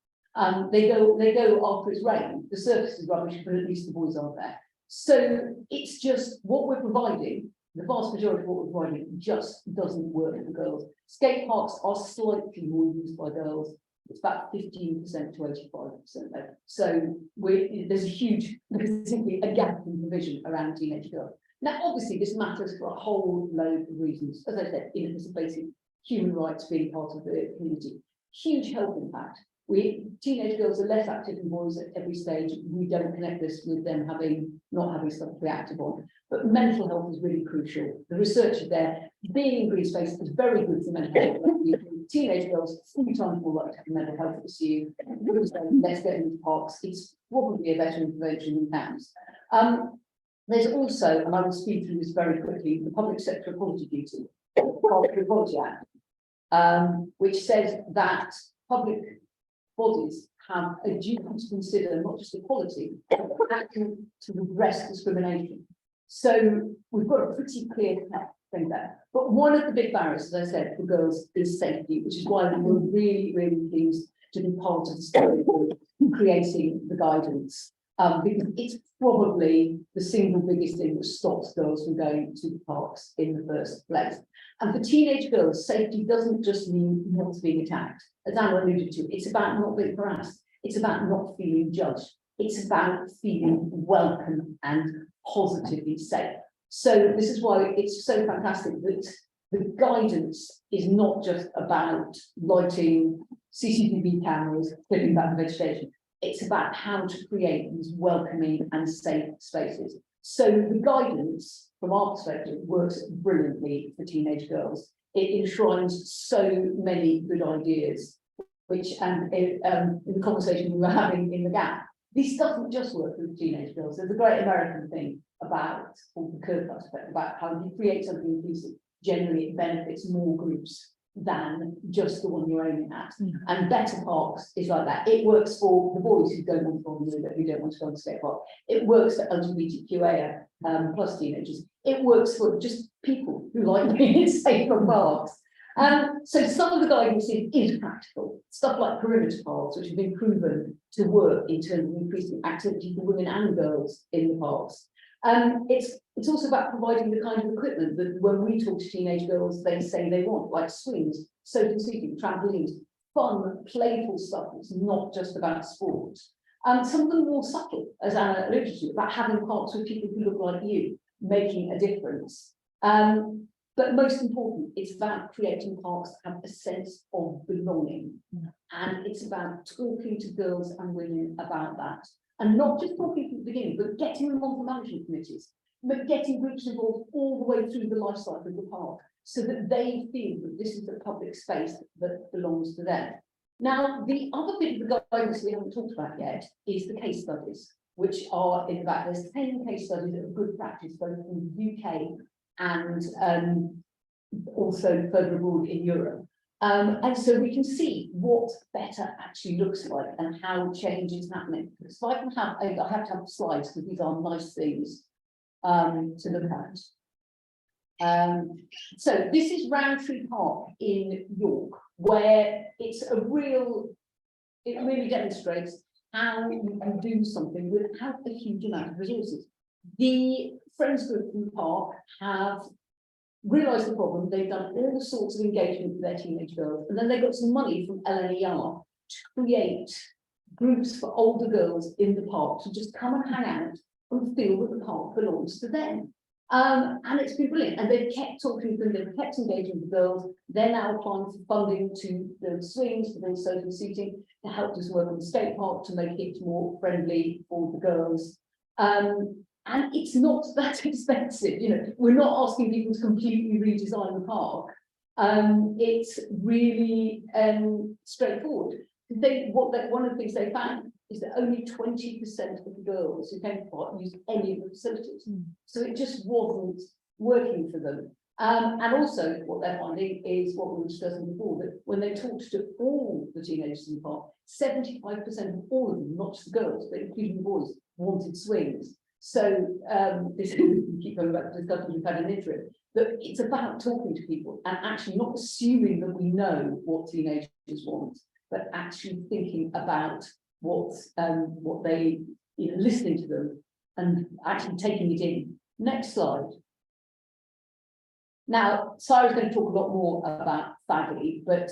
They go after it's rain, the surface is rubbish, but at least the boys aren't there. So it's just what we're providing, the vast majority of what we're providing just doesn't work for girls. Skate parks are slightly more used by girls. It's about 15% to 85% there. So there's a huge, because simply a gap in provision around teenage girls. Now, obviously, this matters for a whole load of reasons. As I said, you know, it's a basic human rights being part of the community. Huge health impact. Teenage girls are less active than boys at every stage. We don't connect this with them not having stuff to be active on. But mental health is really crucial. The research is there. Being in green space is very good for mental health. Teenage girls 3 times more likely to have mental health issue. Let's get into parks. It's probably a better intervention than camps. There's also, and I will speed through this very quickly, the Public Sector Equality Duty, Public Equality Act, which says that public bodies have a duty to consider not just equality, but acting to redress discrimination. So we've got a pretty clear thing there. But one of the big barriers, as I said, for girls is safety, which is why we were really, really pleased to be part of the story in creating the guidance. Because it's probably the single biggest thing that stops girls from going to the parks in the first place. And for teenage girls, safety doesn't just mean not being attacked. As Anna alluded to, it's about not being harassed. It's about not feeling judged. It's about feeling welcome and positively safe. So this is why it's so fantastic that the guidance is not just about lighting CCTV cameras, flipping back the vegetation. It's about how to create these welcoming and safe spaces. So the guidance, from our perspective, works brilliantly for teenage girls. It enshrines so many good ideas, which, and in the conversation we were having in the gap, this doesn't just work for teenage girls. There's a great American thing about, or the curve aspect, about how you create something inclusive. Generally, it benefits more groups than just the one you're aiming at. And Better Parks is like that. It works for the boys who don't want to go on the who don't want to go on the skate park. It works for LGBTQIA plus teenagers. It works for just people who like being in safer parks. So some of the guidance is practical. Stuff like perimeter parks, which have been proven to work in terms of increasing activity for women and girls in the parks. It's also about providing the kind of equipment that when we talk to teenage girls, they say they want, like swings, sofa seating, trampolines, fun, playful stuff. It's not just about sport. Some of them more subtle, as Anna alluded to, about having parks with people who look like you, making a difference. But most important, it's about creating parks that have a sense of belonging. And it's about talking to girls and women about that. And not just talking from the beginning, but getting them on the management committees, but getting groups involved all the way through the life cycle of the park, so that they feel that this is a public space that belongs to them. Now, the other bit of the guidance we haven't talked about yet is the case studies, which are, in fact, there's 10 case studies of good practice, both in the UK and also further abroad in Europe. And so we can see what better actually looks like and how change is happening. So I have to have slides because these are nice things to look at. So this is Roundtree Park in York, where it really demonstrates how you can do something without a huge amount of resources. The Friends group from the park have realised the problem. They've done all the sorts of engagement with their teenage girls, and then they got some money from LNER to create groups for older girls in the park to just come and hang out and feel that the park belongs to them. And it's been brilliant. And they've kept talking to them, they've kept engaging with the girls. They're now applying for funding to build swings, to build sofa seating, to help us work on the skate park to make it more friendly for the girls. And it's not that expensive, you know, we're not asking people to completely redesign the park. It's really straightforward. One of the things they found is that only 20% of the girls who came to the park used any of the facilities. So it just wasn't working for them. And also what they're finding is what we were discussing before, that when they talked to all the teenagers in the park, 75% of all of them, not just the girls, but including the boys, wanted swings. So this we keep going back to the discussion we've had in interim. that it's about talking to people and actually not assuming that we know what teenagers want, but actually thinking about what they, you know, listening to them and actually taking it in. Next slide. Now, Saira's going to talk a lot more about Fagley, but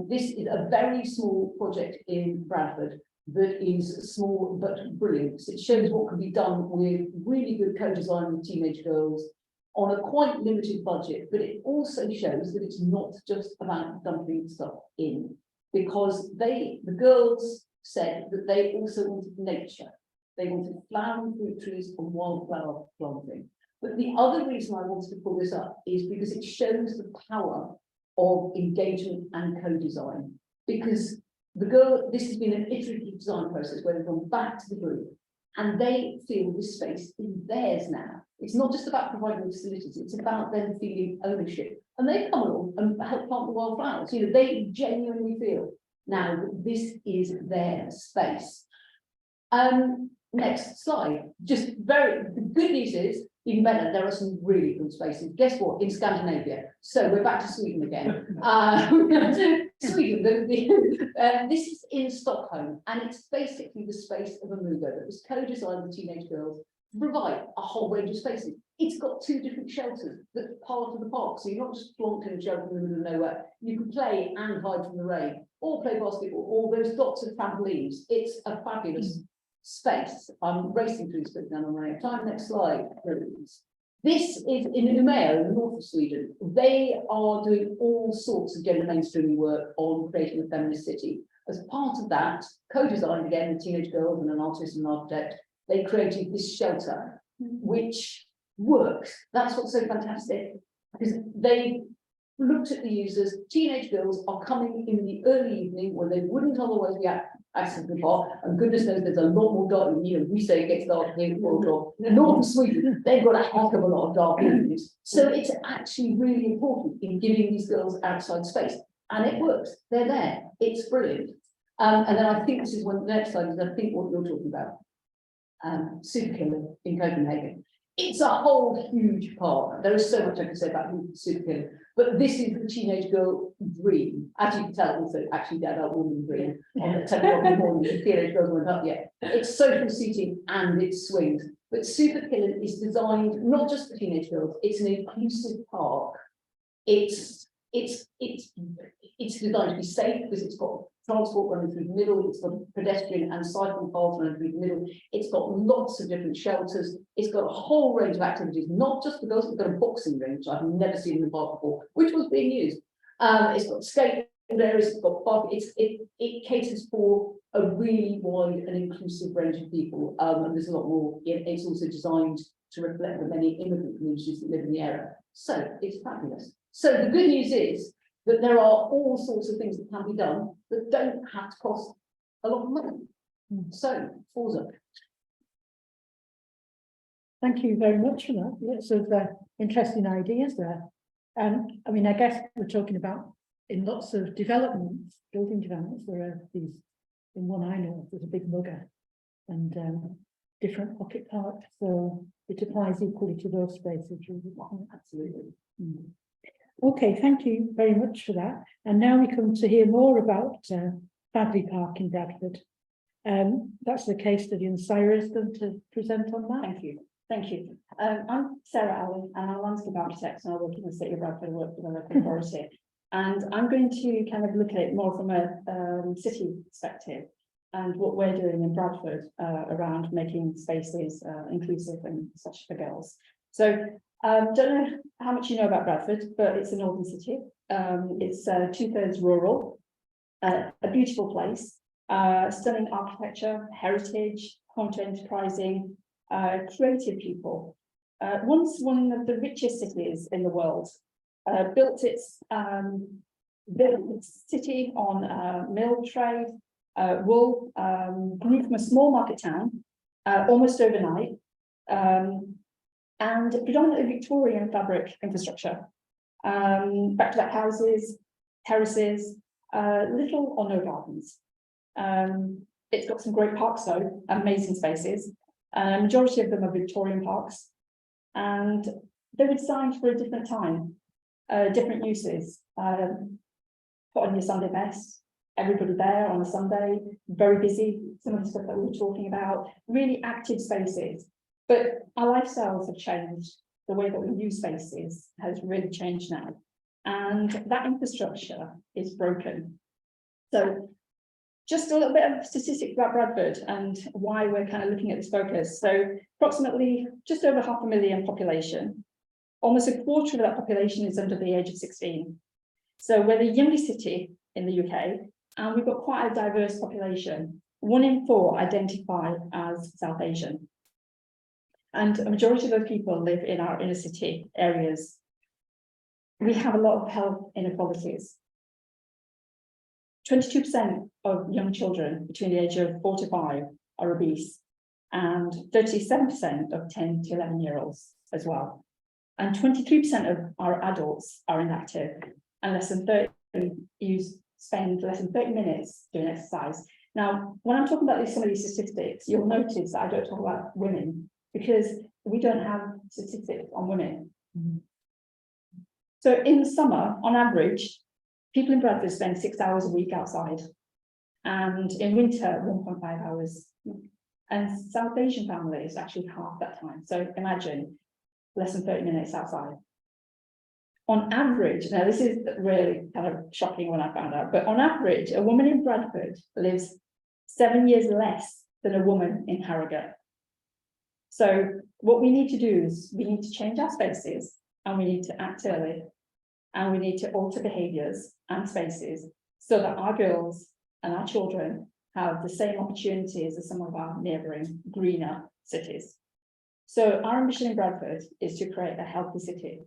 this is a very small project in Bradford that is small but brilliant. It shows what can be done with really good co-design with teenage girls on a quite limited budget, but it also shows that it's not just about dumping stuff in, because the girls said that they also wanted nature. They wanted flowering fruit trees and wildflower planting. But the other reason I wanted to pull this up is because it shows the power of engagement and co-design. Because this has been an iterative design process where they've gone back to the group and they feel this space is theirs now. It's not just about providing facilities, it's about them feeling ownership. And they come along and help plant the wildflowers. You know, they genuinely feel now that this is their space. Next slide. The good news is, even better, there are some really good spaces. Guess what? In Scandinavia. So we're back to Sweden again. Sweden, this is in Stockholm, and it's basically the space of Amugo that was co-designed with teenage girls to provide a whole range of spaces. It's got 2 different shelters that's part of the park, so you're not just plonked in a shelter in the middle of nowhere. You can play and hide from the rain, or play basketball, or those dots of trampolines. It's a fabulous space. I'm racing through this bit now on my own time. Next slide, please. This is in Umeå, in the north of Sweden. They are doing all sorts of gender mainstreaming work on creating a feminist city. As part of that, co-designed again with teenage girls and an artist and an architect, they created this shelter, which works. That's what's so fantastic, because they looked at the users. Teenage girls are coming in the early evening when they wouldn't otherwise be accessing the park, and goodness knows there's a lot more dark. You know, we say it gets dark here at 4 o'clock. Northern Sweden, they've got a heck of a lot of dark evenings. So it's actually really important in giving these girls outside space, and it works. They're there. It's brilliant. And then I think this is one. The next slide is I think what you're talking about. Superkiller in Copenhagen. It's a whole huge park. There is so much I can say about Superkiller, but this is the teenage girl dream. As you can tell, also actually the adult woman dream on the 10 o'clock in the morning. The teenage girls weren't up yet. It's social seating and it's swings. But Superkiller is designed not just for teenage girls. It's an inclusive park. It's designed to be safe because it's got transport running through the middle, it's got pedestrian and cycling paths running through the middle, it's got lots of different shelters, it's got a whole range of activities, not just for girls, it's got a boxing ring, which I've never seen in the park before, which was being used. It's got skate areas, it's got park, it caters for a really wide and inclusive range of people, and there's a lot more. It's also designed to reflect the many immigrant communities that live in the area. So it's fabulous. So the good news is that there are all sorts of things that can be done that don't have to cost a lot of money. So, Forza. Thank you very much for that. Lots of interesting ideas there. I mean, I guess we're talking about in lots of developments, building developments, there are these, in one I know, there's a big mugger and different pocket parks. So it applies equally to those spaces. Absolutely. Okay, thank you very much for that. And now we come to hear more about Fagley Park in Bradford. That's the case study, and Saira is going to present on that. Thank you. Thank you. I'm Saira Ali, and I'm a landscape architect, and I work in the City of Bradford, work for the local authority. And I'm going to kind of look at it more from a city perspective and what we're doing in Bradford around making spaces inclusive and such for girls. So don't know how much you know about Bradford, but it's a northern city. It's 2/3 rural, a beautiful place, stunning architecture, heritage, home to enterprising, creative people. Once one of the richest cities in the world, built its city on mill trade, wool, grew from a small market town almost overnight, and predominantly Victorian fabric infrastructure. Back-to-back houses, terraces, little or no gardens. It's got some great parks though, amazing spaces. Majority of them are Victorian parks. And they were designed for a different time, different uses. Put on your Sunday best, everybody there on a Sunday, very busy, some of the stuff that we were talking about, really active spaces. But our lifestyles have changed. The way that we use spaces has really changed now. And that infrastructure is broken. So just a little bit of statistics about Bradford and why we're kind of looking at this focus. So approximately just over 500,000 population. Almost a quarter of that population is under the age of 16. So we're the youngest city in the UK, and we've got quite a diverse population. 1 in 4 identify as South Asian. And a majority of those people live in our inner city areas. We have a lot of health inequalities. 22% of young children between the age of 4 to 5 are obese, and 37% of 10 to 11-year-olds as well. And 23% of our adults are inactive, and less than 30 spend less than 30 minutes doing exercise. Now, when I'm talking about some of these statistics, you'll notice that I don't talk about women, because we don't have statistics on women. So in the summer, on average, people in Bradford spend 6 hours a week outside, and in winter, 1.5 hours. And South Asian families actually half that time. So imagine less than 30 minutes outside. On average, now this is really kind of shocking when I found out, but on average, a woman in Bradford lives 7 years less than a woman in Harrogate. So what we need to do is we need to change our spaces, and we need to act early, and we need to alter behaviours and spaces so that our girls and our children have the same opportunities as some of our neighbouring greener cities. So our ambition in Bradford is to create a healthy city,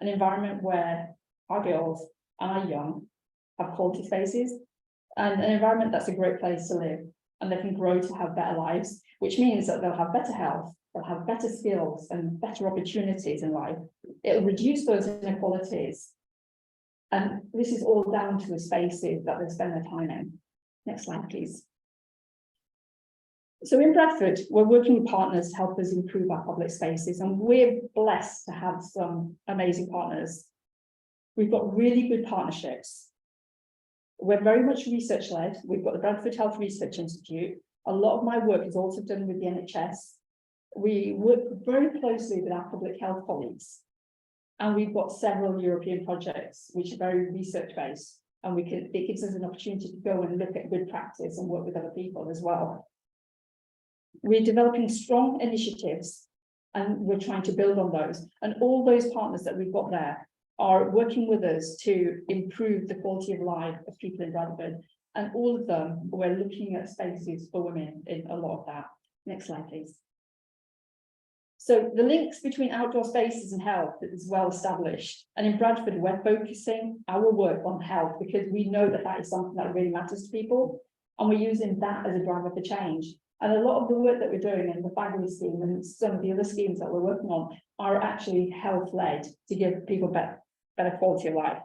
an environment where our girls and our young have quality spaces, and an environment that's a great place to live, and they can grow to have better lives, which means that they'll have better health, they'll have better skills and better opportunities in life. It'll reduce those inequalities. And this is all down to the spaces that they spend their time in. Next slide, please. So in Bradford, we're working with partners to help us improve our public spaces, and we're blessed to have some amazing partners. We've got really good partnerships. We're very much research-led. We've got the Bradford Health Research Institute. A lot of my work is also done with the NHS. We work very closely with our public health colleagues, and we've got several European projects which are very research-based, and it gives us an opportunity to go and look at good practice and work with other people as well. We're developing strong initiatives, and we're trying to build on those. And all those partners that we've got there are working with us to improve the quality of life of people in Bradford. And all of them, we're looking at spaces for women in a lot of that. Next slide, please. So the links between outdoor spaces and health is well established. And in Bradford, we're focusing our work on health because we know that that is something that really matters to people. And we're using that as a driver for change. And a lot of the work that we're doing in the family scheme and some of the other schemes that we're working on are actually health-led to give people better quality of life.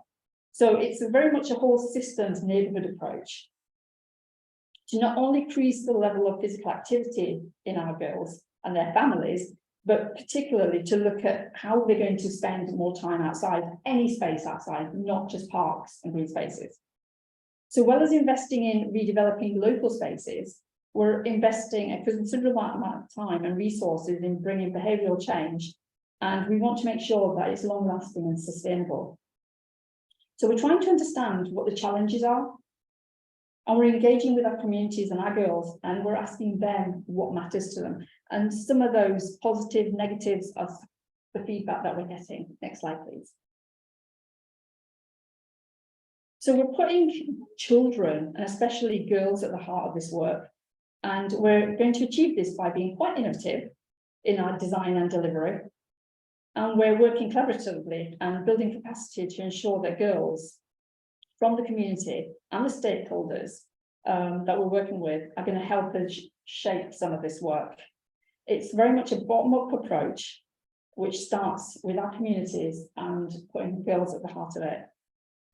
So it's very much a whole systems neighbourhood approach to not only increase the level of physical activity in our girls and their families, but particularly to look at how they're going to spend more time outside, any space outside, not just parks and green spaces. So, well as investing in redeveloping local spaces, we're investing a considerable amount of time and resources in bringing behavioural change, and we want to make sure that it's long-lasting and sustainable. So we're trying to understand what the challenges are, and we're engaging with our communities and our girls, and we're asking them what matters to them. And some of those positive, negatives are the feedback that we're getting. Next slide, please. So we're putting children, and especially girls, at the heart of this work. And we're going to achieve this by being quite innovative in our design and delivery. And we're working collaboratively and building capacity to ensure that girls from the community and the stakeholders that we're working with are going to help us shape some of this work. It's very much a bottom-up approach, which starts with our communities and putting girls at the heart of it.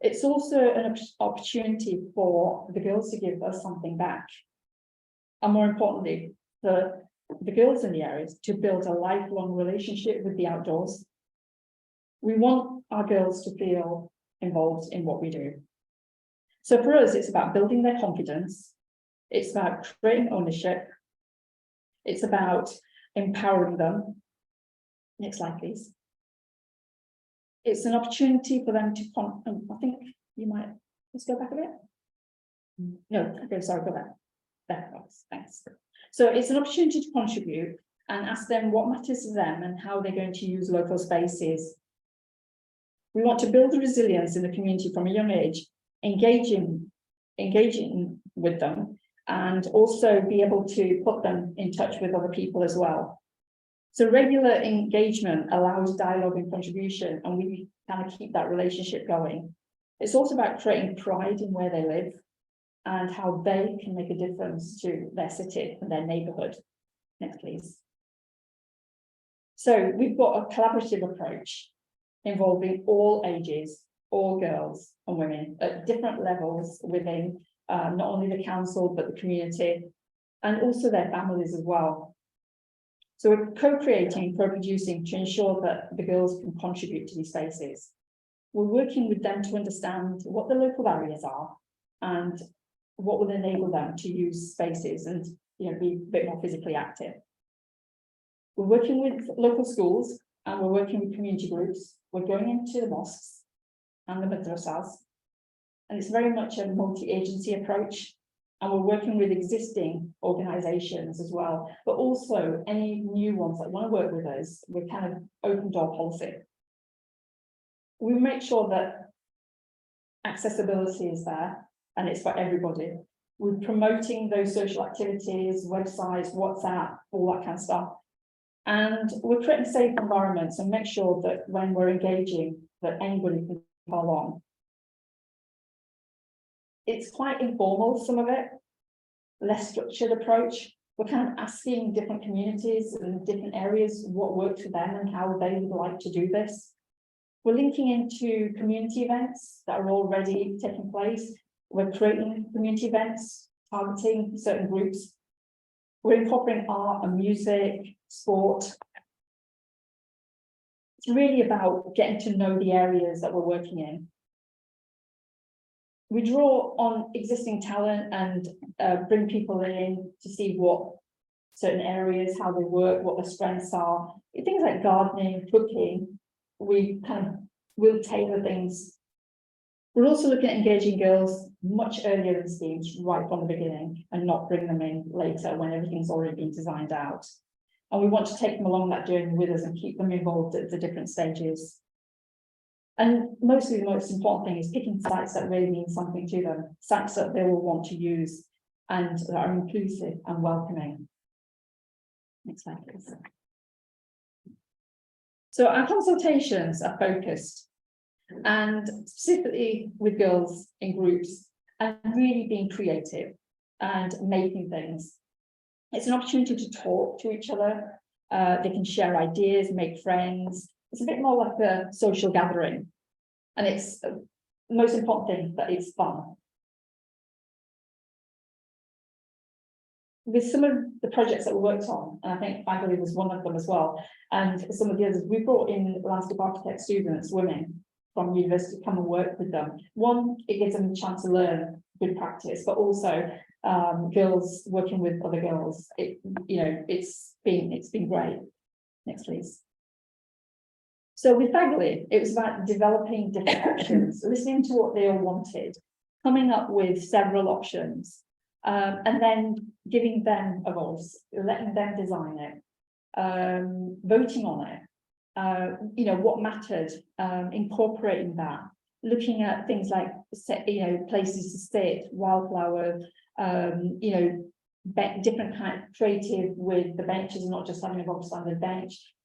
It's also an opportunity for the girls to give us something back. And more importantly, for the girls in the areas to build a lifelong relationship with the outdoors We want our girls to feel involved in what we do. So for us, it's about building their confidence. It's about creating ownership. It's about empowering them. Next slide, please. It's an opportunity for them to, I think you might, let's go back a bit. No, okay, sorry, go back. There, thanks. So it's an opportunity to contribute and ask them what matters to them and how they're going to use local spaces. We want to build the resilience in the community from a young age, engaging with them, and also be able to put them in touch with other people as well. So regular engagement allows dialogue and contribution, and we kind of keep that relationship going. It's also about creating pride in where they live and how they can make a difference to their city and their neighbourhood. Next, please. So we've got a collaborative approach involving all ages, all girls and women at different levels within not only the council, but the community, and also their families as well. So we're co-creating, co-producing to ensure that the girls can contribute to these spaces. We're working with them to understand what the local barriers are and what will enable them to use spaces and be a bit more physically active. We're working with local schools and we're working with community groups. We're going into the mosques and the madrasas, and it's very much a multi-agency approach. And we're working with existing organisations as well, but also any new ones that want to work with us. We're kind of open door policy. We make sure that accessibility is there and it's for everybody. We're promoting those social activities, websites, WhatsApp, all that kind of stuff. And we're creating safe environments and make sure that when we're engaging, that anybody can follow on. It's quite informal, some of it, less structured approach. We're kind of asking different communities and different areas what works for them and how they would like to do this. We're linking into community events that are already taking place. We're creating community events, targeting certain groups. We're incorporating art and music, sport. It's really about getting to know the areas that we're working in. We draw on existing talent and bring people in to see what certain areas, how they work, what their strengths are. Things like gardening, cooking, we kind of will tailor things. We're also looking at engaging girls much earlier in schemes, right from the beginning, and not bring them in later when everything's already been designed out. And we want to take them along that journey with us and keep them involved at the different stages. And mostly the most important thing is picking sites that really mean something to them, sites that they will want to use and that are inclusive and welcoming. Next slide, please. So our consultations are focused and specifically with girls in groups and really being creative and making things. It's an opportunity to talk to each other. They can share ideas, make friends. It's a bit more like a social gathering, and it's the most important thing that it's fun. With some of the projects that we worked on, and I think Fagali was one of them as well, and some of the others, we brought in landscape architect students, women from university, to come and work with them. One, it gives them a chance to learn good practice, but also girls working with other girls. It's been great. Next, please. So with Fagali, it was about developing different options, listening to what they all wanted, coming up with several options, and then giving them a voice, letting them design it, voting on it, what mattered, incorporating that, looking at things like, places to sit, wildflower, different kind of creative with the benches, not just having a bog standard bench.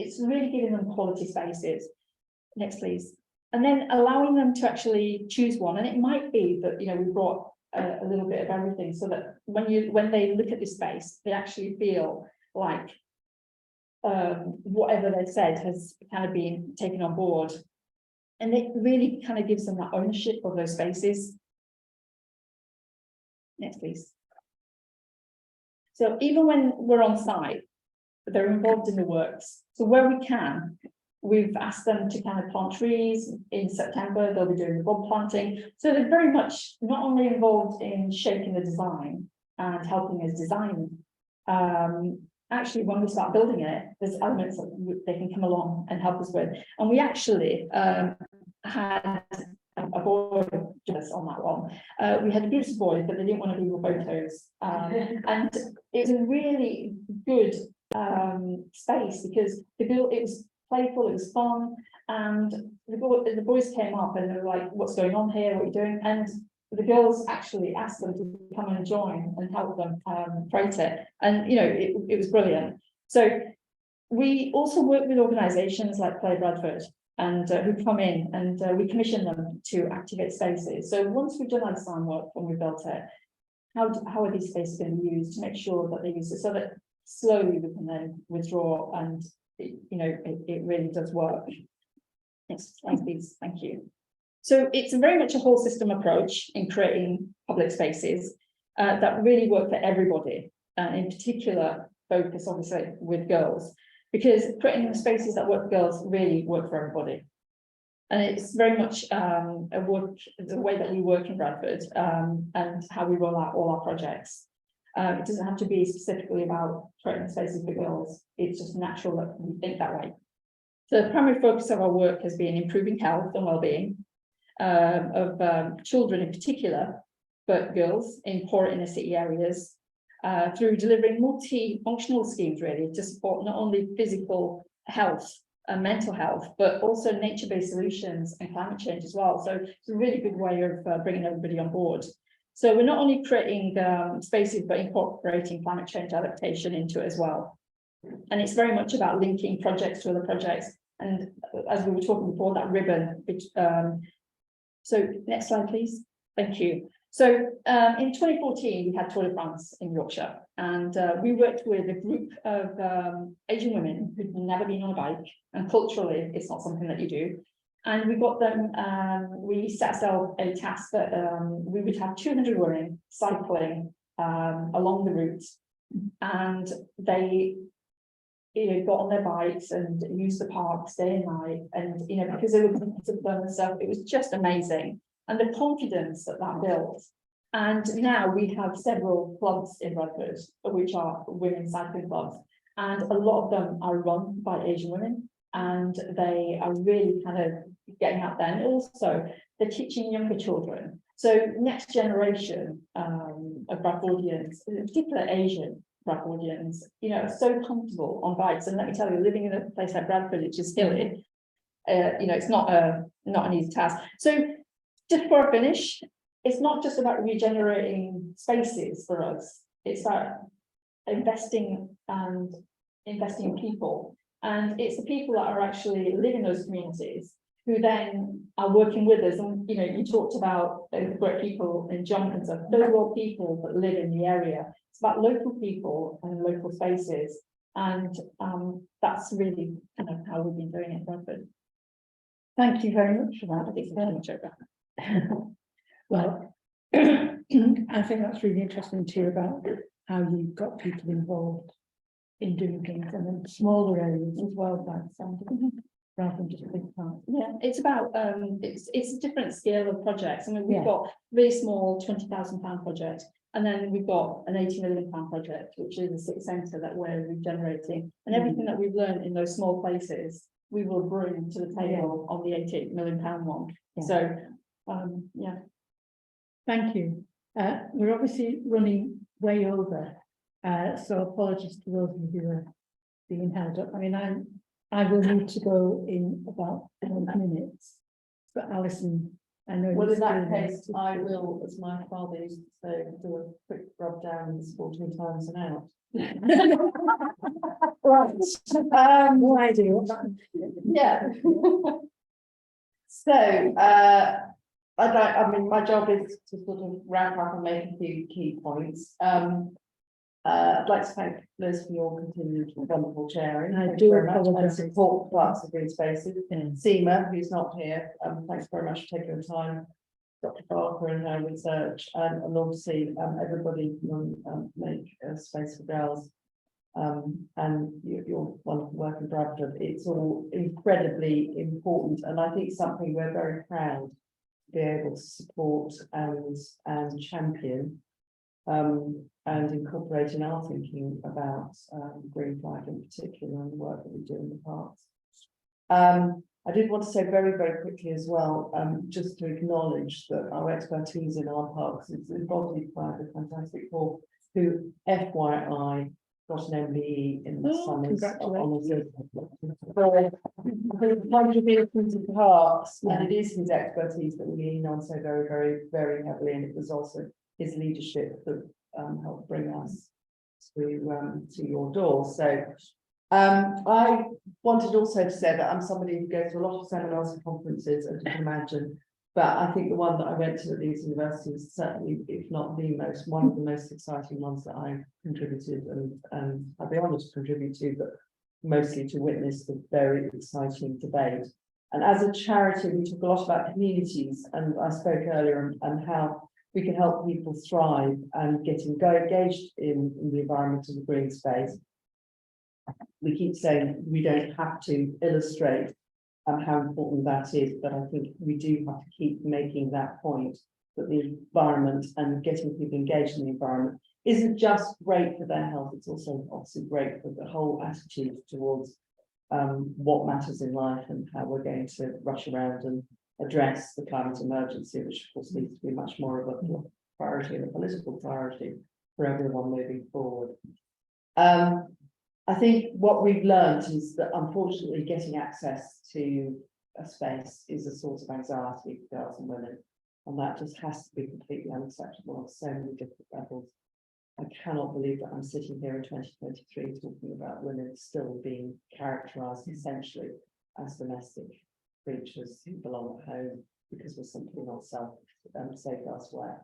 It's really giving them quality spaces. Next, please. And then allowing them to actually choose one. And it might be that, we brought a little bit of everything so that when they look at this space, they actually feel like whatever they said has kind of been taken on board. And it really kind of gives them that ownership of those spaces. Next, please. So even when we're on site, they're involved in the works. So where we can, We've asked them to kind of plant trees in September. They'll be doing the bulb planting. So they're very much not only involved in shaping the design and helping us design. Actually, when we start building it, there's elements that they can come along and help us with. And we actually had a boy just on that one. We had groups of boys, but they didn't want to do the photos. And it was a really good space because it was playful, it was fun, and the boys came up and they were like, "What's going on here? What are you doing?" And the girls actually asked them to come and join and help them create it, and it was brilliant. So we also work with organisations like Play Bradford and who come in and we commission them to activate spaces. So once we've done our design work when we built it, how are these spaces going to be used to make sure that they use it so that slowly we can then withdraw and it really does work. Next slide, please. Thank you. So it's very much a whole system approach in creating public spaces that really work for everybody, and in particular focus obviously with girls, because creating spaces that work for girls really work for everybody. And it's very much the way that we work in Bradford and how we roll out all our projects. It doesn't have to be specifically about creating spaces for girls. It's just natural that we think that way. So the primary focus of our work has been improving health and well-being of children in particular, but girls in poor inner city areas, through delivering multifunctional schemes really to support not only physical health and mental health, but also nature-based solutions and climate change as well. So it's a really good way of bringing everybody on board. So we're not only creating spaces, but incorporating climate change adaptation into it as well. And it's very much about linking projects to other projects. And as we were talking before, that ribbon. So next slide, please. Thank you. So in 2014, we had Tour de France in Yorkshire, and we worked with a group of Asian women who'd never been on a bike, and culturally, it's not something that you do. And we got them, we set ourselves a task that we would have 200 women cycling along the route, and they got on their bikes and used the parks day and night, and because they were comfortable and stuff, it was just amazing. And the confidence that built. And now we have several clubs in Bradford, which are women's cycling clubs, and a lot of them are run by Asian women, and they are really kind of getting out there. And also they're teaching younger children. So next generation of Bradfordians, in particular Asian Bradfordians, are so comfortable on bikes. And let me tell you, living in a place like Bradford, which is hilly, it's not an easy task. So just before I finish, it's not just about regenerating spaces for us. It's about investing in people. And it's the people that are actually living in those communities who then are working with us. And you talked about great people in jump and stuff. Those are all people that live in the area. It's about local people and local spaces. And that's really kind of how we've been doing it in Bradford. Thank you very much for that. I think it's very much over. Well, I think that's really interesting to hear about how you've got people involved in doing things, and then smaller areas as well, by the sound of it, rather than just a big part. Yeah, it's about it's a different scale of projects. I mean, we've got really small £20,000 project, and then we've got an £80 million project, which is a city centre that we're regenerating, and everything that we've learned in those small places we will bring to the table on the £88 million one. So yeah. Thank you. We're obviously running way over, so apologies to those of you who are being held up. I mean, I will need to go in about 5 minutes, but Alison, I know. Well, in that case, I will, as my father used to say, do a quick rub down and 14 times an hour. Right. Why do you? Yeah. So, I mean, my job is to sort of wrap up and make a few key points. I'd like to thank Liz for your continued wonderful chairing. I Thank do you very much. apologise. And support parts of Green Spaces. Seema, who's not here, thanks very much for taking the time. Dr. Barker and her research, and obviously everybody who make a space for girls. and your wonderful work in Bradford. It's all incredibly important, and I think something we're very proud to be able to support and champion. And incorporate in our thinking about green flag in particular and the work that we do in the parks. I did want to say very, very quickly as well, just to acknowledge that our expertise in our parks is embodied by the fantastic Paul, who FYI got an MBE in the summers for contributions to parks, and it is his expertise that we lean on so very, very, very heavily, and it was also his leadership that helped bring us to your door. So I wanted also to say that I'm somebody who goes to a lot of seminars and conferences, as you can imagine, but I think the one that I went to at Leeds University was certainly, if not one of the most exciting ones that I contributed and I'll be honest to contribute to, but mostly to witness the very exciting debate. And as a charity, we talk a lot about communities, and I spoke earlier and how we can help people thrive and get engaged in the environment of the green space. We keep saying we don't have to illustrate how important that is, but I think we do have to keep making that point, that the environment and getting people engaged in the environment isn't just great for their health, it's also obviously great for the whole attitude towards what matters in life and how we're going to rush around and address the climate emergency, which of course needs to be much more of a priority and a political priority for everyone moving forward. I think what we've learned is that unfortunately getting access to a space is a source of anxiety for girls and women, and that just has to be completely unacceptable on so many different levels. I cannot believe that I'm sitting here in 2023 talking about women still being characterised essentially as domestic creatures who belong at home because we're simply not safe elsewhere.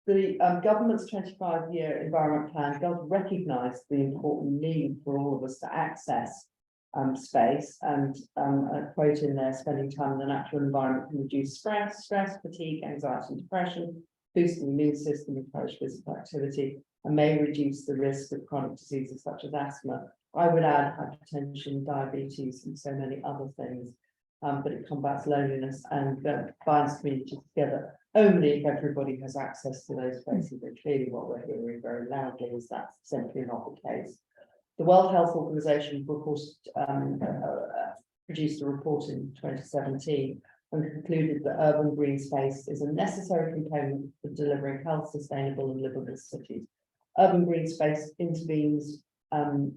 The government's 25-year environment plan does recognise the important need for all of us to access space, and a quote in there: spending time in the natural environment can reduce stress, fatigue, anxiety and depression, boost the immune system, encourage physical activity, and may reduce the risk of chronic diseases such as asthma. I would add hypertension, diabetes and so many other things. But it combats loneliness and binds communities together only if everybody has access to those places. And clearly what we're hearing very loudly is that's simply not the case. The World Health Organization produced a report in 2017 and concluded that urban green space is a necessary component for delivering health, sustainable and livable cities. Urban green space intervenes and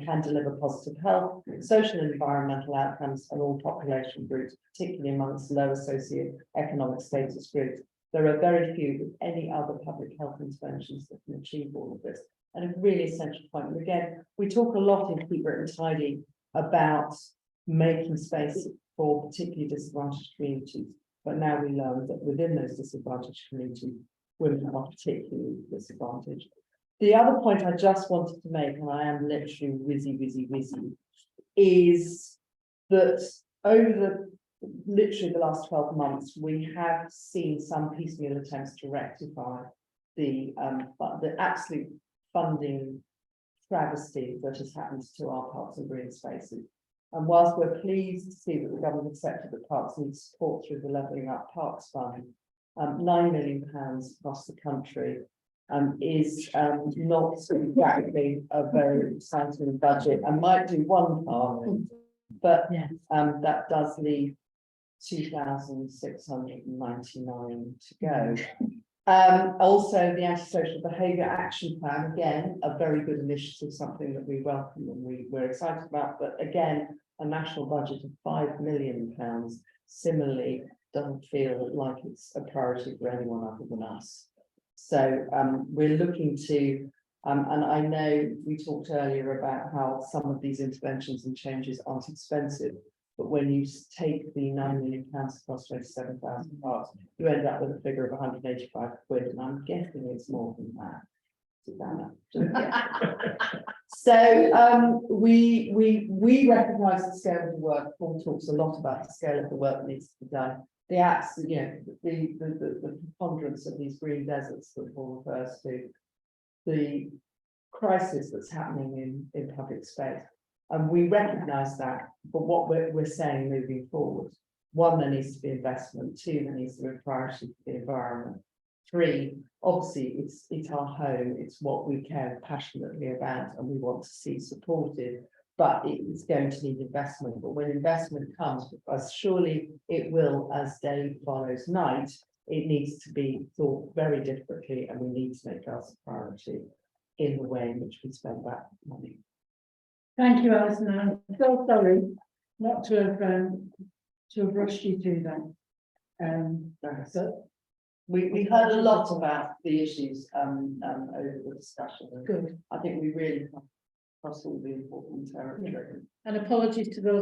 can deliver positive health, social and environmental outcomes in all population groups, particularly amongst lower socio-economic status groups. There are very few, if any, other public health interventions that can achieve all of this. And a really essential point. And again, we talk a lot in Keep Britain Tidy about making space for particularly disadvantaged communities. But now we learn that within those disadvantaged communities, women are particularly disadvantaged. The other point I just wanted to make, and I am literally whizzy, is that over literally the last 12 months, we have seen some piecemeal attempts to rectify the absolute funding travesty that has happened to our parks and green spaces. And whilst we're pleased to see that the government accepted that parks need support through the Levelling Up Parks Fund, £9 million across the country is not exactly a very exciting budget. I might do one part, but that does leave 2,699 to go. Also, the antisocial behaviour action plan, again, a very good initiative, something that we welcome and we're excited about, but again, a national budget of £5 million similarly doesn't feel like it's a priority for anyone other than us. So we're looking to, and I know we talked earlier about how some of these interventions and changes aren't expensive, but when you take the £9 million across 27,000 parks, you end up with a figure of 185 quid, and I'm guessing it's more than that. So we recognise the scale of the work. Paul talks a lot about the scale of the work that needs to be done. The preponderance of these green deserts that Paul refers to, the crisis that's happening in public space. And we recognise that, but what we're saying moving forward, one, there needs to be investment, two, there needs to be a priority for the environment. Three, obviously, it's our home, it's what we care passionately about and we want to see supported, but it's going to need investment. But when investment comes, because surely it will, as day follows night, it needs to be thought very differently and we need to make us a priority in the way in which we spend that money. Thank you, Alison. I'm so sorry not to have rushed you through that. So we heard a lot about the issues over the discussion. And Good. I think we really come across all the important territory. And apologies to those